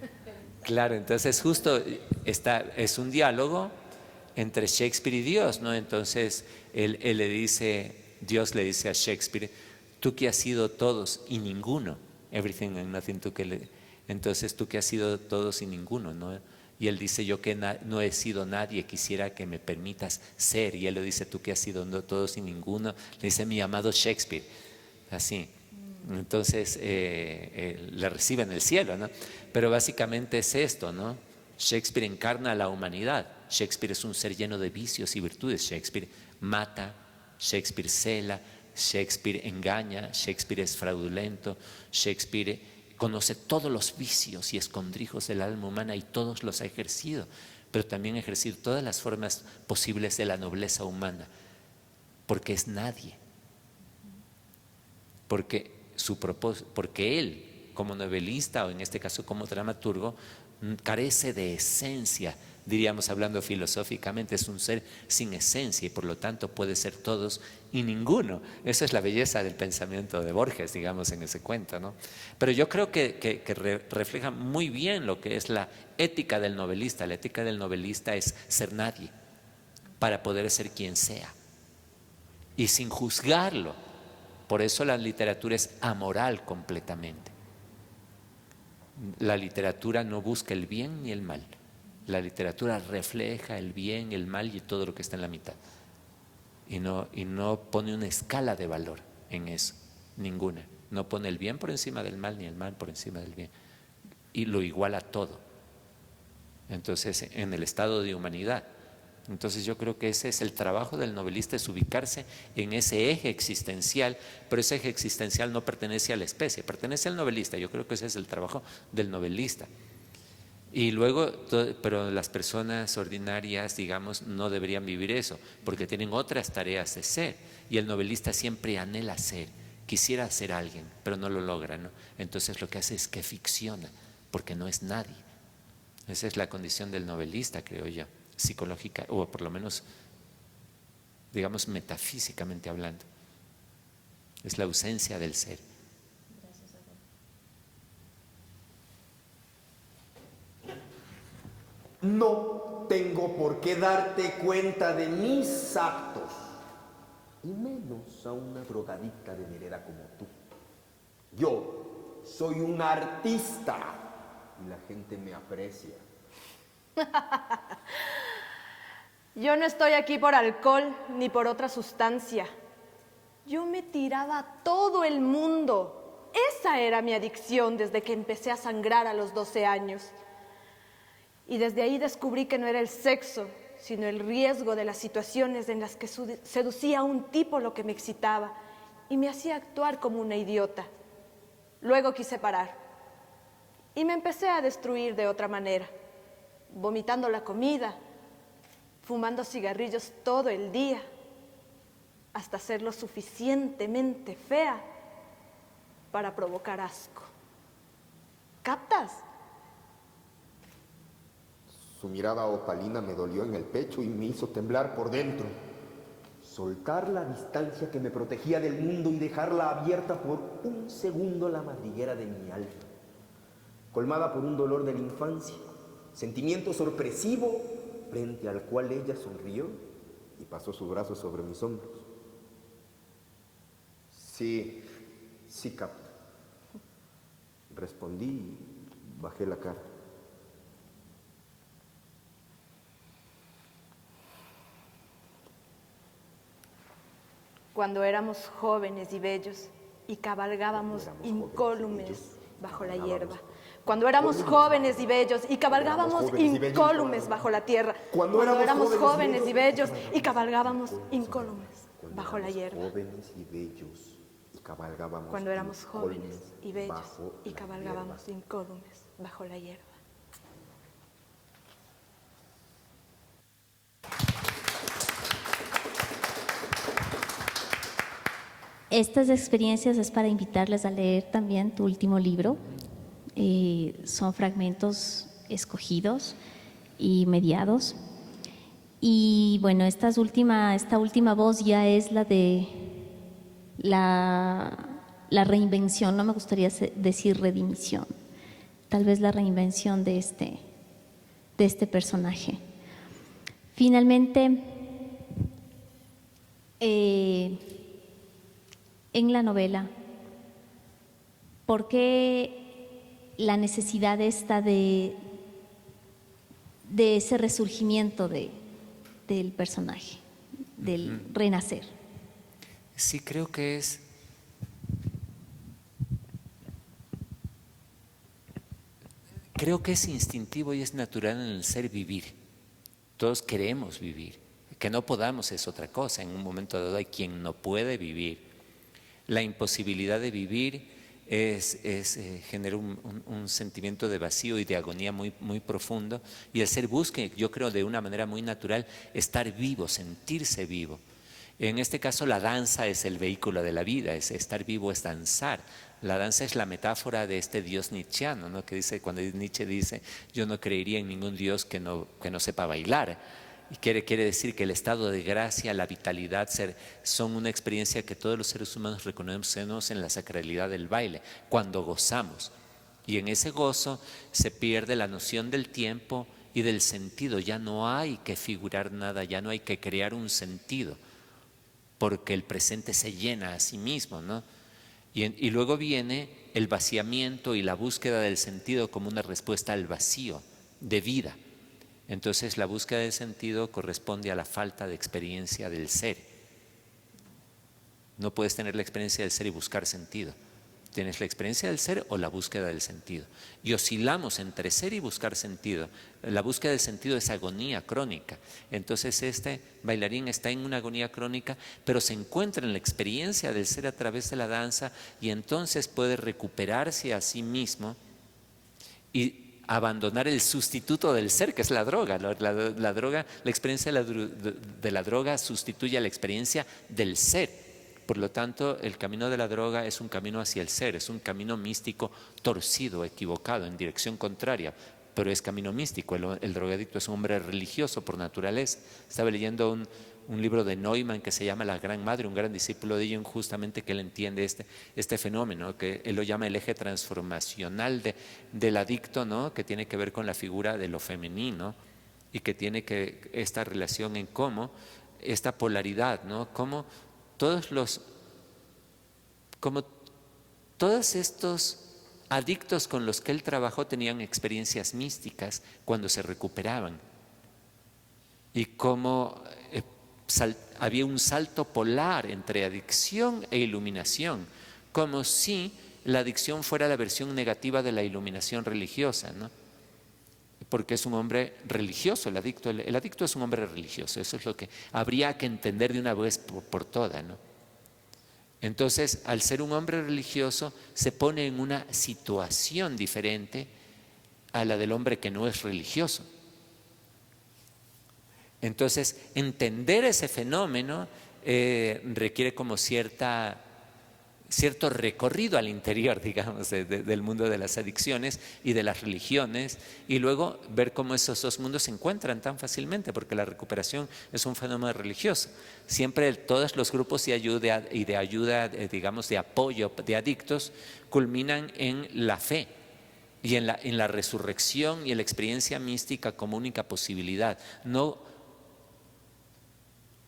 Claro, entonces justo es un diálogo entre Shakespeare y Dios, ¿no? Entonces Dios le dice a Shakespeare, tú que has sido todos y ninguno, everything and nothing, entonces tú que has sido todos y ninguno, ¿no? Y él dice, yo que no he sido nadie, quisiera que me permitas ser. Y él le dice, tú que has sido todos y ninguno, le dice, mi amado Shakespeare, así. Entonces le recibe en el cielo, ¿no? Pero básicamente es esto, ¿no? Shakespeare encarna a la humanidad. Shakespeare es un ser lleno de vicios y virtudes. Shakespeare mata, Shakespeare cela, Shakespeare engaña, Shakespeare es fraudulento, Shakespeare conoce todos los vicios y escondrijos del alma humana y todos los ha ejercido, pero también ha ejercido todas las formas posibles de la nobleza humana, porque es nadie, porque él, como novelista o en este caso como dramaturgo, carece de esencia, diríamos hablando filosóficamente, es un ser sin esencia y por lo tanto puede ser todos y ninguno. Esa es la belleza del pensamiento de Borges, digamos, en ese cuento, ¿no? Pero yo creo que refleja muy bien lo que es la ética del novelista. La ética del novelista es ser nadie para poder ser quien sea y sin juzgarlo. Por eso la literatura es amoral completamente. La literatura no busca el bien ni el mal. La literatura refleja el bien, el mal y todo lo que está en la mitad. Y no pone una escala de valor en eso, ninguna. No pone el bien por encima del mal ni el mal por encima del bien. Y lo iguala todo. Entonces, en el estado de humanidad. Entonces yo creo que ese es el trabajo del novelista, es ubicarse en ese eje existencial, pero ese eje existencial no pertenece a la especie, pertenece al novelista. Yo creo que ese es el trabajo del novelista. Y luego, pero las personas ordinarias, digamos, no deberían vivir eso, porque tienen otras tareas de ser. Y el novelista siempre anhela ser, quisiera ser alguien, pero no lo logra, ¿no? Entonces lo que hace es que ficciona, porque no es nadie. Esa es la condición del novelista, creo yo, psicológica, o por lo menos, digamos, metafísicamente hablando. Es la ausencia del ser. No tengo por qué darte cuenta de mis actos, y menos a una drogadicta de vereda como tú. Yo soy un artista y la gente me aprecia. Yo no estoy aquí por alcohol ni por otra sustancia. Yo me tiraba a todo el mundo. Esa era mi adicción desde que empecé a sangrar a los 12 años. Y desde ahí descubrí que no era el sexo, sino el riesgo de las situaciones en las que seducía a un tipo lo que me excitaba y me hacía actuar como una idiota. Luego quise parar y me empecé a destruir de otra manera, vomitando la comida, fumando cigarrillos todo el día, hasta ser lo suficientemente fea para provocar asco. ¿Captas? Su mirada opalina me dolió en el pecho y me hizo temblar por dentro. Soltar la distancia que me protegía del mundo y dejarla abierta por un segundo la madriguera de mi alma, colmada por un dolor de la infancia, sentimiento sorpresivo frente al cual ella sonrió y pasó sus brazos sobre mis hombros. Sí, capta. Respondí y bajé la cara. Cuando éramos jóvenes y bellos y cabalgábamos incólumes bajo la hierba, Cuando éramos jóvenes y bellos y cabalgábamos incólumes bajo la tierra. Cuando éramos jóvenes y bellos y cabalgábamos incólumes bajo la hierba. Cuando éramos jóvenes y bellos y cabalgábamos incólumes bajo la hierba. Estas experiencias es para invitarles a leer también tu último libro. Son fragmentos escogidos y mediados. Y bueno, esta última voz ya es la de la reinvención, no me gustaría decir redimición, tal vez la reinvención de este personaje. Finalmente, en la novela, ¿por qué la necesidad esta de ese resurgimiento del personaje, del renacer? Sí, creo que es instintivo y es natural en el ser vivir. Todos queremos vivir. Que no podamos es otra cosa. En un momento dado hay quien no puede vivir. La imposibilidad de vivir genera un sentimiento de vacío y de agonía muy, muy profundo, y el ser busca, yo creo de una manera muy natural, estar vivo, sentirse vivo. En este caso la danza es el vehículo de la vida, es estar vivo, es danzar. La danza es la metáfora de este Dios nietzscheano, ¿no? Que dice, cuando Nietzsche dice, yo no creería en ningún Dios que no sepa bailar. Y quiere decir que el estado de gracia, la vitalidad, son una experiencia que todos los seres humanos reconocemos en la sacralidad del baile, cuando gozamos. Y en ese gozo se pierde la noción del tiempo y del sentido. Ya no hay que figurar nada, ya no hay que crear un sentido, porque el presente se llena a sí mismo, ¿no? Y luego viene el vaciamiento y la búsqueda del sentido como una respuesta al vacío de vida. Entonces la búsqueda del sentido corresponde a la falta de experiencia del ser. No puedes tener la experiencia del ser y buscar sentido. Tienes la experiencia del ser o la búsqueda del sentido. Y oscilamos entre ser y buscar sentido. La búsqueda del sentido es agonía crónica. Entonces este bailarín está en una agonía crónica, pero se encuentra en la experiencia del ser a través de la danza, y entonces puede recuperarse a sí mismo y abandonar el sustituto del ser, que es la droga. La droga, la experiencia de la droga sustituye a la experiencia del ser. Por lo tanto, el camino de la droga es un camino hacia el ser, es un camino místico torcido, equivocado, en dirección contraria, pero es camino místico. El drogadicto es un hombre religioso por naturaleza. Estaba leyendo un libro de Neumann que se llama La Gran Madre, un gran discípulo de Jung, justamente, que él entiende este fenómeno, que él lo llama el eje transformacional del adicto, ¿no? Que tiene que ver con la figura de lo femenino y que tiene esta relación en cómo esta polaridad, ¿no? Cómo todos estos adictos con los que él trabajó tenían experiencias místicas cuando se recuperaban, y cómo había un salto polar entre adicción e iluminación, como si la adicción fuera la versión negativa de la iluminación religiosa, ¿no? Porque es un hombre religioso, el adicto es un hombre religioso. Eso es lo que habría que entender de una vez por todas, ¿no? Entonces, al ser un hombre religioso, se pone en una situación diferente a la del hombre que no es religioso. Entonces, entender ese fenómeno requiere como cierto recorrido al interior, digamos, del mundo de las adicciones y de las religiones, y luego ver cómo esos dos mundos se encuentran tan fácilmente, porque la recuperación es un fenómeno religioso. Siempre todos los grupos de ayuda, digamos, de apoyo de adictos culminan en la fe y en la resurrección y en la experiencia mística como única posibilidad.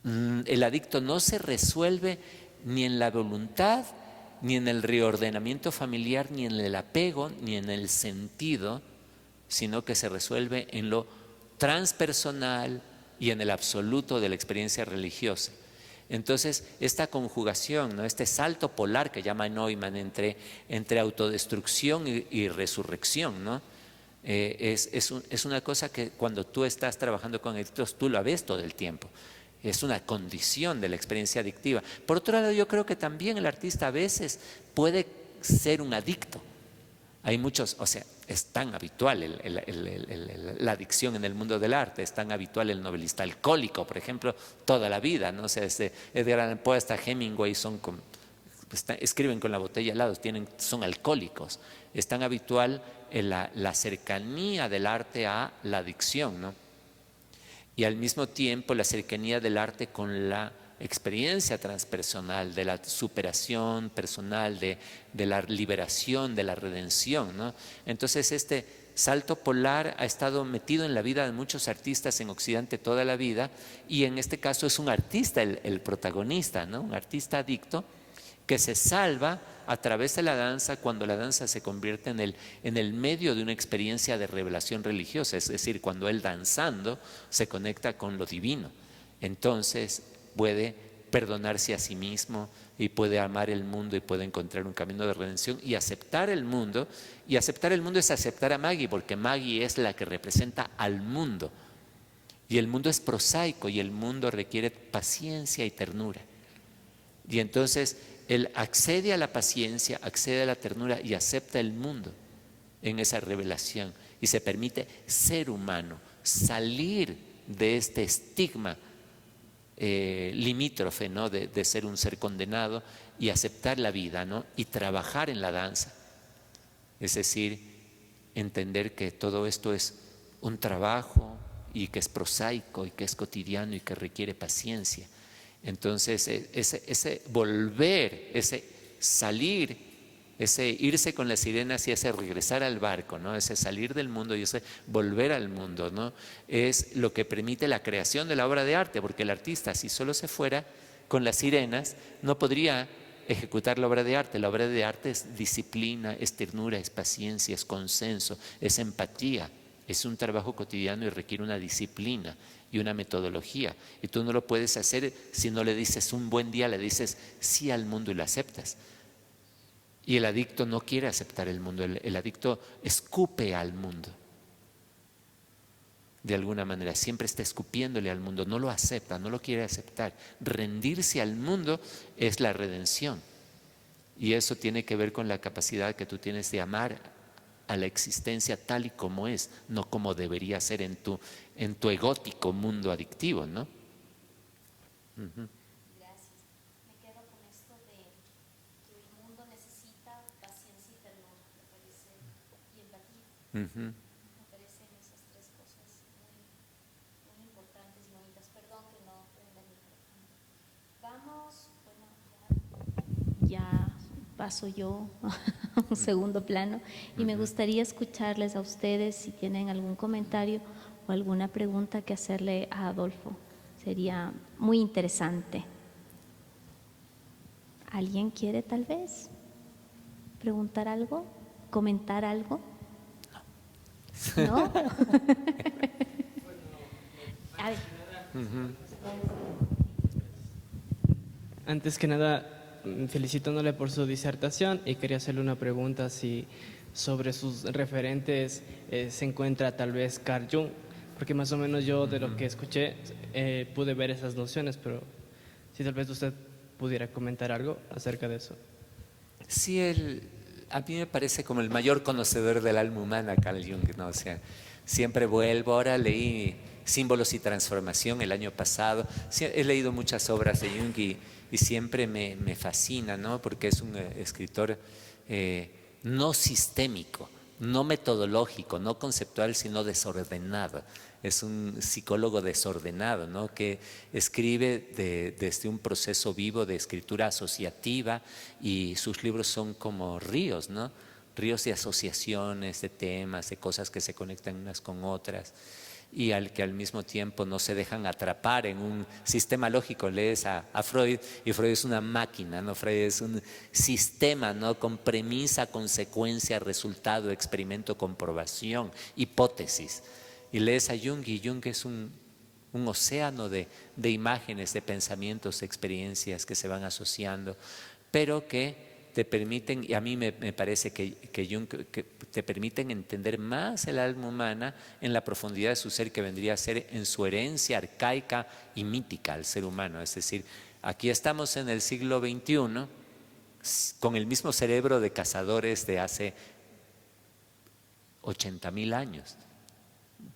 El adicto no se resuelve ni en la voluntad, ni en el reordenamiento familiar, ni en el apego, ni en el sentido, sino que se resuelve en lo transpersonal y en el absoluto de la experiencia religiosa. Entonces, esta conjugación, ¿no? Este salto polar que llama Neumann entre autodestrucción y resurrección, ¿no? Es una cosa que cuando tú estás trabajando con adictos, tú la ves todo el tiempo. Es una condición de la experiencia adictiva. Por otro lado, yo creo que también el artista a veces puede ser un adicto. Hay muchos, o sea, es tan habitual la adicción en el mundo del arte, es tan habitual el novelista alcohólico, por ejemplo, toda la vida, ¿no? O sea, desde Edgar Allan Poe hasta Hemingway escriben con la botella al lado, son alcohólicos. Es tan habitual la cercanía del arte a la adicción, ¿no? Y al mismo tiempo la cercanía del arte con la experiencia transpersonal, de la superación personal, de la liberación, de la redención, ¿no? Entonces este salto polar ha estado metido en la vida de muchos artistas en Occidente toda la vida, y en este caso es un artista el protagonista, ¿no? Un artista adicto que se salva a través de la danza cuando la danza se convierte en el medio de una experiencia de revelación religiosa, es decir, cuando él danzando se conecta con lo divino. Entonces puede perdonarse a sí mismo y puede amar el mundo y puede encontrar un camino de redención y aceptar el mundo. Y aceptar el mundo es aceptar a Maggie, porque Maggie es la que representa al mundo. Y el mundo es prosaico y el mundo requiere paciencia y ternura. Y entonces él accede a la paciencia, accede a la ternura y acepta el mundo en esa revelación. Y se permite ser humano, salir de este estigma limítrofe, ¿no? de ser un ser condenado, y aceptar la vida, ¿no? Y trabajar en la danza. Es decir, entender que todo esto es un trabajo y que es prosaico y que es cotidiano y que requiere paciencia. Entonces ese volver, ese salir, ese irse con las sirenas y ese regresar al barco, ¿no? Ese salir del mundo y ese volver al mundo, ¿no? Es lo que permite la creación de la obra de arte, porque el artista, si solo se fuera con las sirenas, no podría ejecutar la obra de arte. La obra de arte es disciplina, es ternura, es paciencia, es consenso, es empatía, es un trabajo cotidiano y requiere una disciplina y una metodología. Y tú no lo puedes hacer si no le dices un buen día, le dices sí al mundo y lo aceptas. Y el adicto no quiere aceptar el mundo, el adicto escupe al mundo. De alguna manera, siempre está escupiéndole al mundo, no lo acepta, no lo quiere aceptar. Rendirse al mundo es la redención. Y eso tiene que ver con la capacidad que tú tienes de amar a la existencia tal y como es, no como debería ser en tu egótico mundo adictivo, ¿no? Uh-huh. Uh-huh. Me parecen esas tres cosas muy importantes y bonitas. Perdón que no prenda el micrófono. Vamos, bueno, ya paso yo a un segundo plano y me gustaría escucharles a ustedes si tienen algún comentario o alguna pregunta que hacerle a Adolfo. Sería muy interesante. ¿Alguien quiere tal vez preguntar algo? ¿Comentar algo? ¿No? A ver. Antes que nada, felicitándole por su disertación y quería hacerle una pregunta si sobre sus referentes se encuentra tal vez Carl Jung, porque más o menos yo de lo que escuché pude ver esas nociones, pero si tal vez usted pudiera comentar algo acerca de eso. Sí, a mí me parece como el mayor conocedor del alma humana, Carl Jung, ¿no? O sea, siempre vuelvo, ahora leí Símbolos y Transformación el año pasado, he leído muchas obras de Jung y siempre me fascina, ¿no? Porque es un escritor no sistémico, no metodológico, no conceptual, sino desordenado. Es un psicólogo desordenado, ¿no? Que escribe desde un proceso vivo de escritura asociativa, y sus libros son como ríos, ¿no? Ríos de asociaciones, de temas, de cosas que se conectan unas con otras, y que al mismo tiempo no se dejan atrapar en un sistema lógico. Lees a Freud y Freud es una máquina, ¿no? Freud es un sistema, ¿no? Con premisa, consecuencia, resultado, experimento, comprobación, hipótesis. Y lees a Jung y Jung es un un océano de imágenes, de pensamientos, de experiencias que se van asociando, pero que te permiten, y a mí me parece que Jung que te permiten entender más el alma humana en la profundidad de su ser, que vendría a ser en su herencia arcaica y mítica al ser humano. Es decir, aquí estamos en el siglo XXI con el mismo cerebro de cazadores de hace 80.000 años,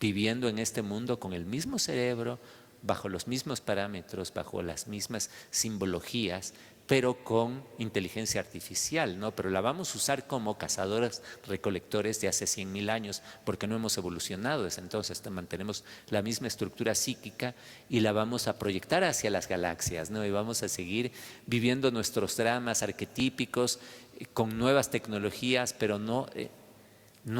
viviendo en este mundo con el mismo cerebro, bajo los mismos parámetros, bajo las mismas simbologías, pero con inteligencia artificial, ¿no? Pero la vamos a usar como cazadores recolectores de hace 100.000 años, porque no hemos evolucionado desde entonces, mantenemos la misma estructura psíquica y la vamos a proyectar hacia las galaxias, ¿no? Y vamos a seguir viviendo nuestros dramas arquetípicos con nuevas tecnologías, pero no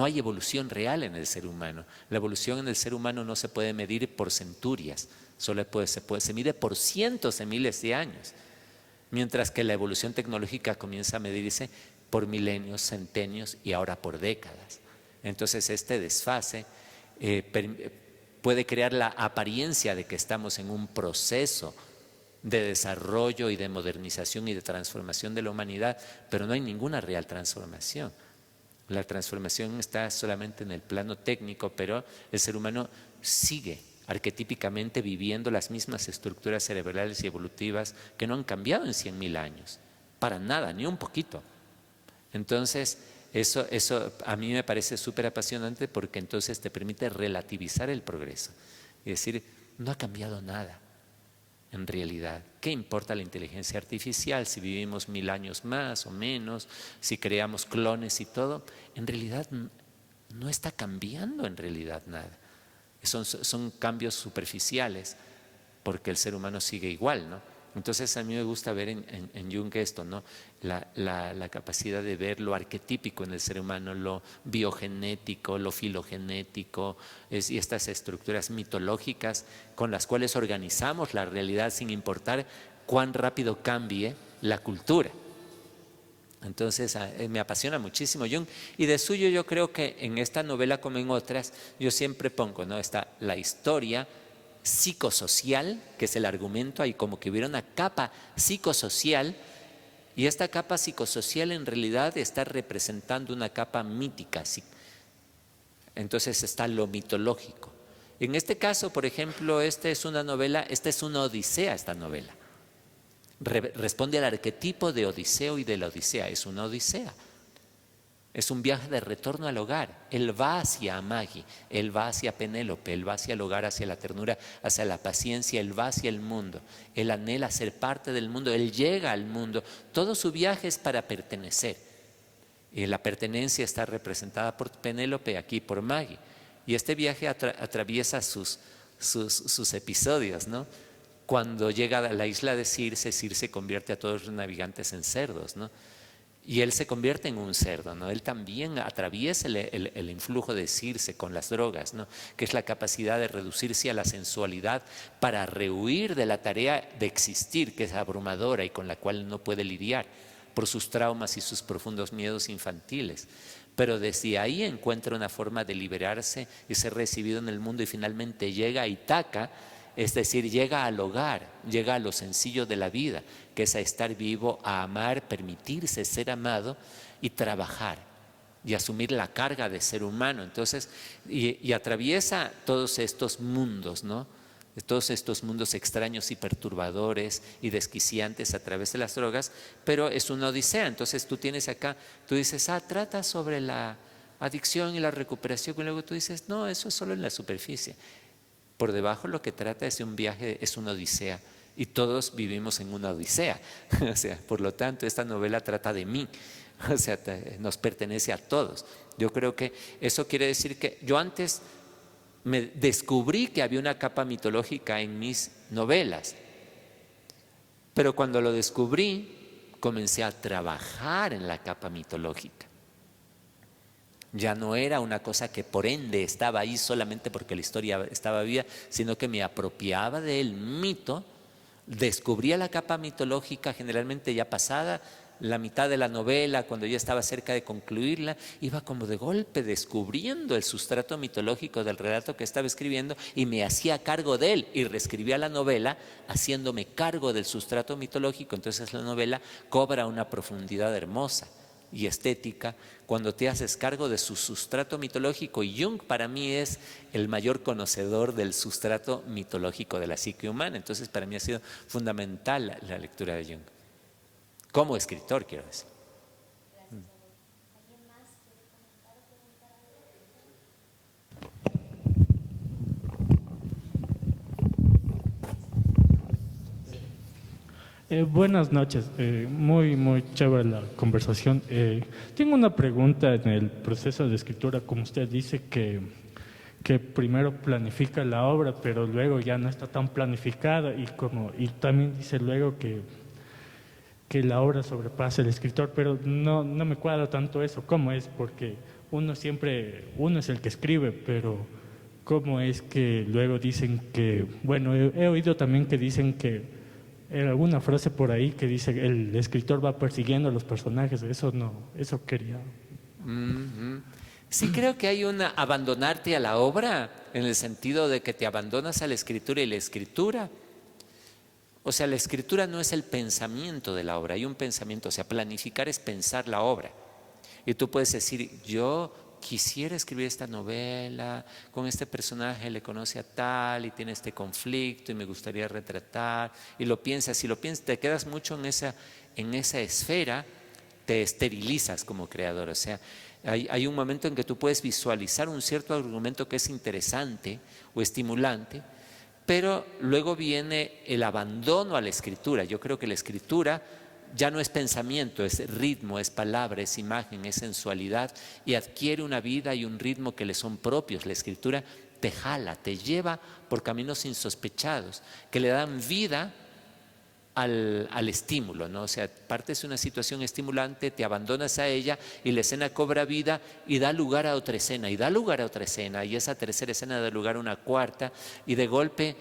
hay evolución real en el ser humano. La evolución en el ser humano no se puede medir por centurias, se mide por cientos de miles de años. Mientras que la evolución tecnológica comienza a medirse por milenios, centenios y ahora por décadas. Entonces este desfase puede crear la apariencia de que estamos en un proceso de desarrollo y de modernización y de transformación de la humanidad, pero no hay ninguna real transformación. La transformación está solamente en el plano técnico, pero el ser humano sigue arquetípicamente viviendo las mismas estructuras cerebrales y evolutivas que no han cambiado en 100.000 años, para nada, ni un poquito. Entonces, eso a mí me parece súper apasionante, porque entonces te permite relativizar el progreso y decir, no ha cambiado nada en realidad. ¿Qué importa la inteligencia artificial si vivimos 1000 años más o menos, si creamos clones y todo? En realidad no está cambiando en realidad nada. Son cambios superficiales, porque el ser humano sigue igual, ¿no? Entonces a mí me gusta ver en Jung esto, ¿no? La capacidad de ver lo arquetípico en el ser humano, lo biogenético, lo filogenético, y estas estructuras mitológicas con las cuales organizamos la realidad sin importar cuán rápido cambie la cultura. Entonces me apasiona muchísimo Jung, y de suyo yo creo que en esta novela como en otras yo siempre pongo, ¿no? Está la historia psicosocial, que es el argumento, hay como que hubiera una capa psicosocial, y esta capa psicosocial en realidad está representando una capa mítica. Entonces está lo mitológico. En este caso, por ejemplo, esta es una novela, esta es una odisea, esta novela. Responde al arquetipo de Odiseo y de la Odisea. Es una odisea, es un viaje de retorno al hogar. Él va hacia Amagi, él va hacia Penélope, él va hacia el hogar, hacia la ternura, hacia la paciencia, él va hacia el mundo, él anhela ser parte del mundo, él llega al mundo. Todo su viaje es para pertenecer, y la pertenencia está representada por Penélope, aquí por Magi, y este viaje atraviesa sus episodios, ¿no? Cuando llega a la isla de Circe, Circe convierte a todos los navegantes en cerdos, ¿no? Y él se convierte en un cerdo, ¿no? Él también atraviesa el influjo de Circe con las drogas, ¿no? Que es la capacidad de reducirse a la sensualidad para rehuir de la tarea de existir, que es abrumadora y con la cual no puede lidiar por sus traumas y sus profundos miedos infantiles. Pero desde ahí encuentra una forma de liberarse y ser recibido en el mundo, y finalmente llega a Ítaca. Es decir, llega al hogar, llega a lo sencillo de la vida, que es a estar vivo, a amar, permitirse ser amado y trabajar y asumir la carga de ser humano. Entonces, y atraviesa todos estos mundos, ¿no? Todos estos mundos extraños y perturbadores y desquiciantes a través de las drogas, pero es una odisea. Entonces tú tienes acá, tú dices, trata sobre la adicción y la recuperación, y luego tú dices, no, eso es solo en la superficie. Por debajo lo que trata es de un viaje, es una odisea, y todos vivimos en una odisea. O sea, por lo tanto, esta novela trata de mí, o sea, nos pertenece a todos. Yo creo que eso quiere decir que yo antes me descubrí que había una capa mitológica en mis novelas, pero cuando lo descubrí, comencé a trabajar en la capa mitológica. Ya no era una cosa que por ende estaba ahí solamente porque la historia estaba viva, sino que me apropiaba del mito, descubría la capa mitológica generalmente ya pasada, la mitad de la novela, cuando ya estaba cerca de concluirla, iba como de golpe descubriendo el sustrato mitológico del relato que estaba escribiendo y me hacía cargo de él y reescribía la novela haciéndome cargo del sustrato mitológico. Entonces la novela cobra una profundidad hermosa y estética cuando te haces cargo de su sustrato mitológico, y Jung para mí es el mayor conocedor del sustrato mitológico de la psique humana. Entonces para mí ha sido fundamental la lectura de Jung como escritor, quiero decir. Buenas noches, muy chévere la conversación. Tengo una pregunta en el proceso de escritura, como usted dice que primero planifica la obra, pero luego ya no está tan planificada, y también dice luego que la obra sobrepasa el escritor, pero no me cuadra tanto eso. ¿Cómo es? Porque uno es el que escribe, pero ¿cómo es que luego dicen que, bueno, he oído también que dicen que alguna frase por ahí que dice el escritor va persiguiendo a los personajes? Eso quería. Sí, creo que hay una abandonarte a la obra, en el sentido de que te abandonas a la escritura, y la escritura, o sea, la escritura no es el pensamiento de la obra, hay un pensamiento, o sea, planificar es pensar la obra. Y tú puedes decir, yo quisiera escribir esta novela, con este personaje le conoce a tal y tiene este conflicto y me gustaría retratar, y lo piensas, si lo piensas, te quedas mucho en esa esfera, te esterilizas como creador. O sea, hay un momento en que tú puedes visualizar un cierto argumento que es interesante o estimulante, pero luego viene el abandono a la escritura. Yo creo que la escritura ya no es pensamiento, es ritmo, es palabra, es imagen, es sensualidad, y adquiere una vida y un ritmo que le son propios. La escritura te jala, te lleva por caminos insospechados, que le dan vida al estímulo, ¿no? O sea, partes de una situación estimulante, te abandonas a ella y la escena cobra vida y da lugar a otra escena, y da lugar a otra escena, y esa tercera escena da lugar a una cuarta, y de golpe,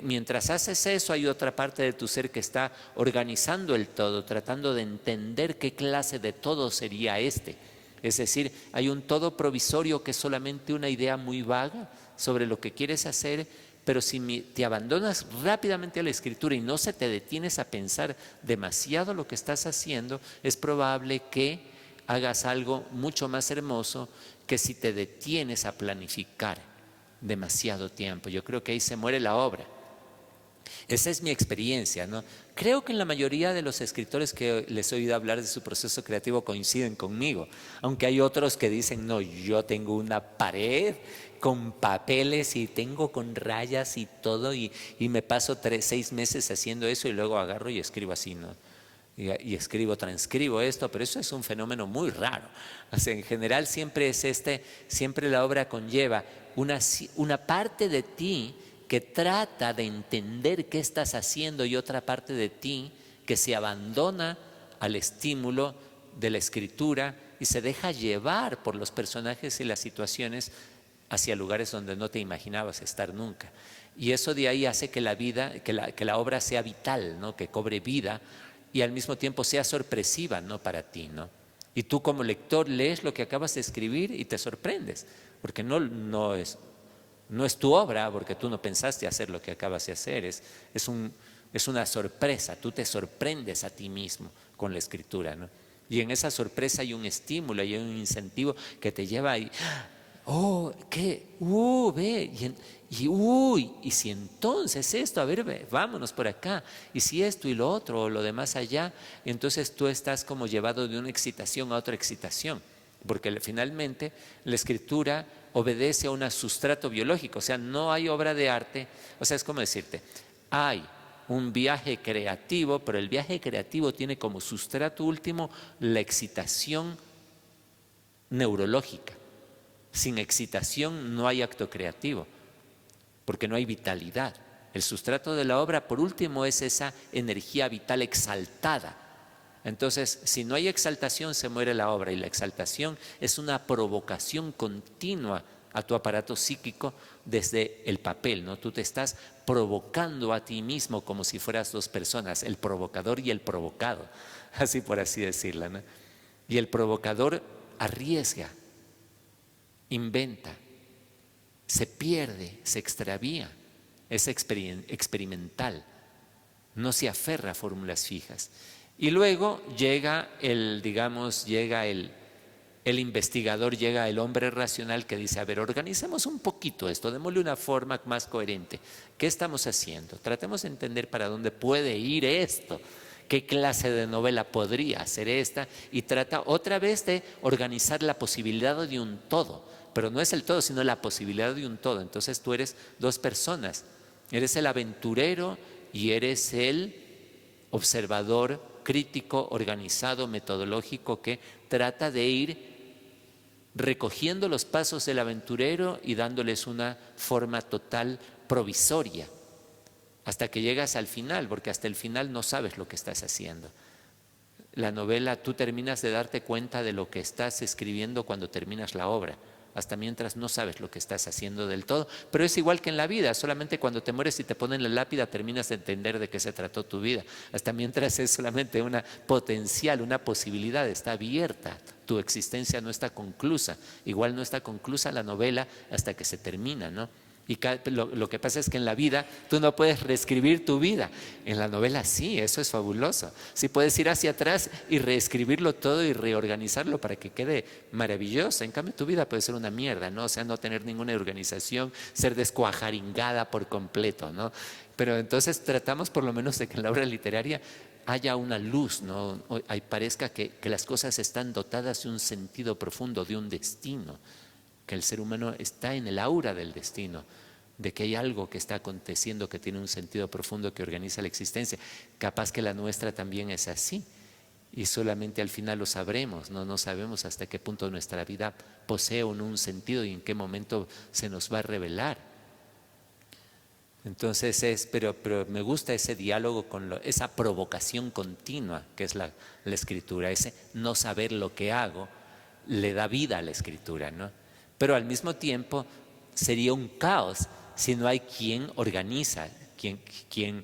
mientras haces eso, hay otra parte de tu ser que está organizando el todo, tratando de entender qué clase de todo sería este. Es decir, hay un todo provisorio que es solamente una idea muy vaga sobre lo que quieres hacer, pero si te abandonas rápidamente a la escritura y no se te detienes a pensar demasiado lo que estás haciendo, es probable que hagas algo mucho más hermoso que si te detienes a planificar demasiado tiempo. Yo creo que ahí se muere la obra. Esa es mi experiencia, ¿no? Creo que en la mayoría de los escritores que les he oído hablar de su proceso creativo coinciden conmigo, aunque hay otros que dicen, no, yo tengo una pared con papeles y tengo con rayas y todo, y me paso 6 meses haciendo eso, y luego agarro y escribo así, ¿no? Y transcribo esto, pero eso es un fenómeno muy raro. O sea, en general siempre la obra conlleva una parte de ti que trata de entender qué estás haciendo, y otra parte de ti que se abandona al estímulo de la escritura y se deja llevar por los personajes y las situaciones hacia lugares donde no te imaginabas estar nunca. Y eso de ahí hace que la obra sea vital, ¿no? Que cobre vida y al mismo tiempo sea sorpresiva, ¿no? Para ti, ¿no? Y tú como lector lees lo que acabas de escribir y te sorprendes, porque no es tu obra, porque tú no pensaste hacer lo que acabas de hacer, es una sorpresa, tú te sorprendes a ti mismo con la escritura, ¿no? Y en esa sorpresa hay un estímulo, hay un incentivo que te lleva ahí. Oh, ¿qué? Ve, y si entonces esto, a ver, ve, vámonos por acá, y si esto y lo otro, o lo demás allá, entonces tú estás como llevado de una excitación a otra excitación, porque finalmente la escritura obedece a un sustrato biológico. O sea, no hay obra de arte, o sea, es como decirte, hay un viaje creativo, pero el viaje creativo tiene como sustrato último la excitación neurológica. Sin excitación no hay acto creativo, porque no hay vitalidad. El sustrato de la obra, por último, es esa energía vital exaltada. Entonces, si no hay exaltación, se muere la obra, y la exaltación es una provocación continua a tu aparato psíquico desde el papel, ¿no? Tú te estás provocando a ti mismo como si fueras dos personas, el provocador y el provocado, así por así decirlo, ¿no? Y el provocador arriesga, inventa, se pierde, se extravía, es experimental, no se aferra a fórmulas fijas. Y luego llega el investigador, llega el hombre racional que dice, a ver, organicemos un poquito esto, démosle una forma más coherente. ¿Qué estamos haciendo? Tratemos de entender para dónde puede ir esto, qué clase de novela podría ser esta, y trata otra vez de organizar la posibilidad de un todo, pero no es el todo, sino la posibilidad de un todo. Entonces tú eres dos personas, eres el aventurero y eres el observador crítico, organizado, metodológico, que trata de ir recogiendo los pasos del aventurero y dándoles una forma total provisoria hasta que llegas al final, porque hasta el final no sabes lo que estás haciendo. La novela, tú terminas de darte cuenta de lo que estás escribiendo cuando terminas la obra. Hasta mientras no sabes lo que estás haciendo del todo, pero es igual que en la vida, solamente cuando te mueres y te ponen la lápida terminas de entender de qué se trató tu vida. Hasta mientras es solamente una potencial, una posibilidad, está abierta, tu existencia no está conclusa. Igual no está conclusa la novela hasta que se termina, ¿no? Y lo que pasa es que en la vida tú no puedes reescribir tu vida. En la novela sí, eso es fabuloso. Sí puedes ir hacia atrás y reescribirlo todo y reorganizarlo para que quede maravilloso. En cambio tu vida puede ser una mierda, ¿no? O sea, no tener ninguna organización, ser descuajaringada por completo, ¿no? Pero entonces tratamos por lo menos de que en la obra literaria haya una luz, ¿no? Parezca que las cosas están dotadas de un sentido profundo, de un destino, que el ser humano está en el aura del destino, de que hay algo que está aconteciendo que tiene un sentido profundo que organiza la existencia. Capaz que la nuestra también es así y solamente al final lo sabremos, no sabemos hasta qué punto nuestra vida posee o no un sentido y en qué momento se nos va a revelar. Entonces pero me gusta ese diálogo esa provocación continua que es la escritura, ese no saber lo que hago le da vida a la escritura, ¿no? Pero al mismo tiempo sería un caos si no hay quien organiza, quien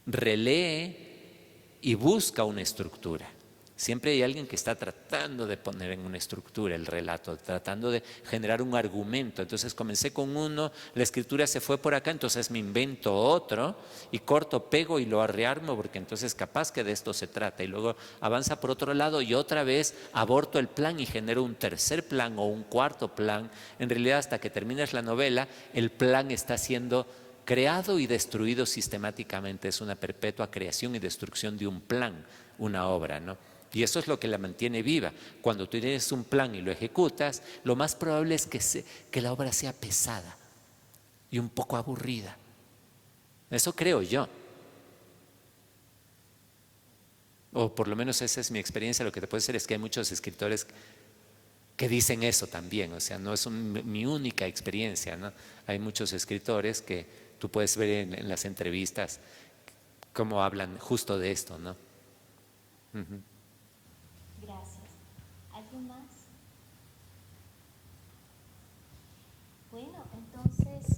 relee y busca una estructura. Siempre hay alguien que está tratando de poner en una estructura el relato, tratando de generar un argumento. Entonces comencé con uno, la escritura se fue por acá, entonces me invento otro y corto, pego y lo rearmo porque entonces capaz que de esto se trata. Y luego avanza por otro lado y otra vez aborto el plan y genero un tercer plan o un cuarto plan. En realidad hasta que terminas la novela el plan está siendo creado y destruido sistemáticamente. Es una perpetua creación y destrucción de un plan, una obra, ¿no? Y eso es lo que la mantiene viva. Cuando tú tienes un plan y lo ejecutas, lo más probable es que la obra sea pesada y un poco aburrida. Eso creo yo. O por lo menos esa es mi experiencia. Lo que te puedo decir es que hay muchos escritores que dicen eso también. O sea, no es mi única experiencia, ¿no? Hay muchos escritores que tú puedes ver en las entrevistas cómo hablan justo de esto, ¿no? Uh-huh. Gracias. ¿Alguien más? Bueno, entonces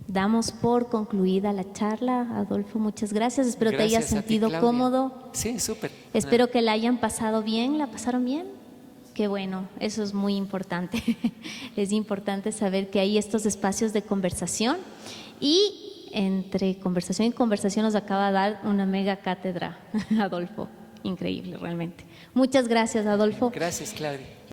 damos por concluida la charla. Adolfo, muchas gracias. Espero te hayas sentido cómodo. Sí, súper. Espero que la hayan pasado bien. ¿La pasaron bien? Qué bueno, eso es muy importante. Es importante saber que hay estos espacios de conversación y entre conversación y conversación nos acaba de dar una mega cátedra, Adolfo. Increíble, realmente. Muchas gracias, Adolfo. Gracias, Claudia.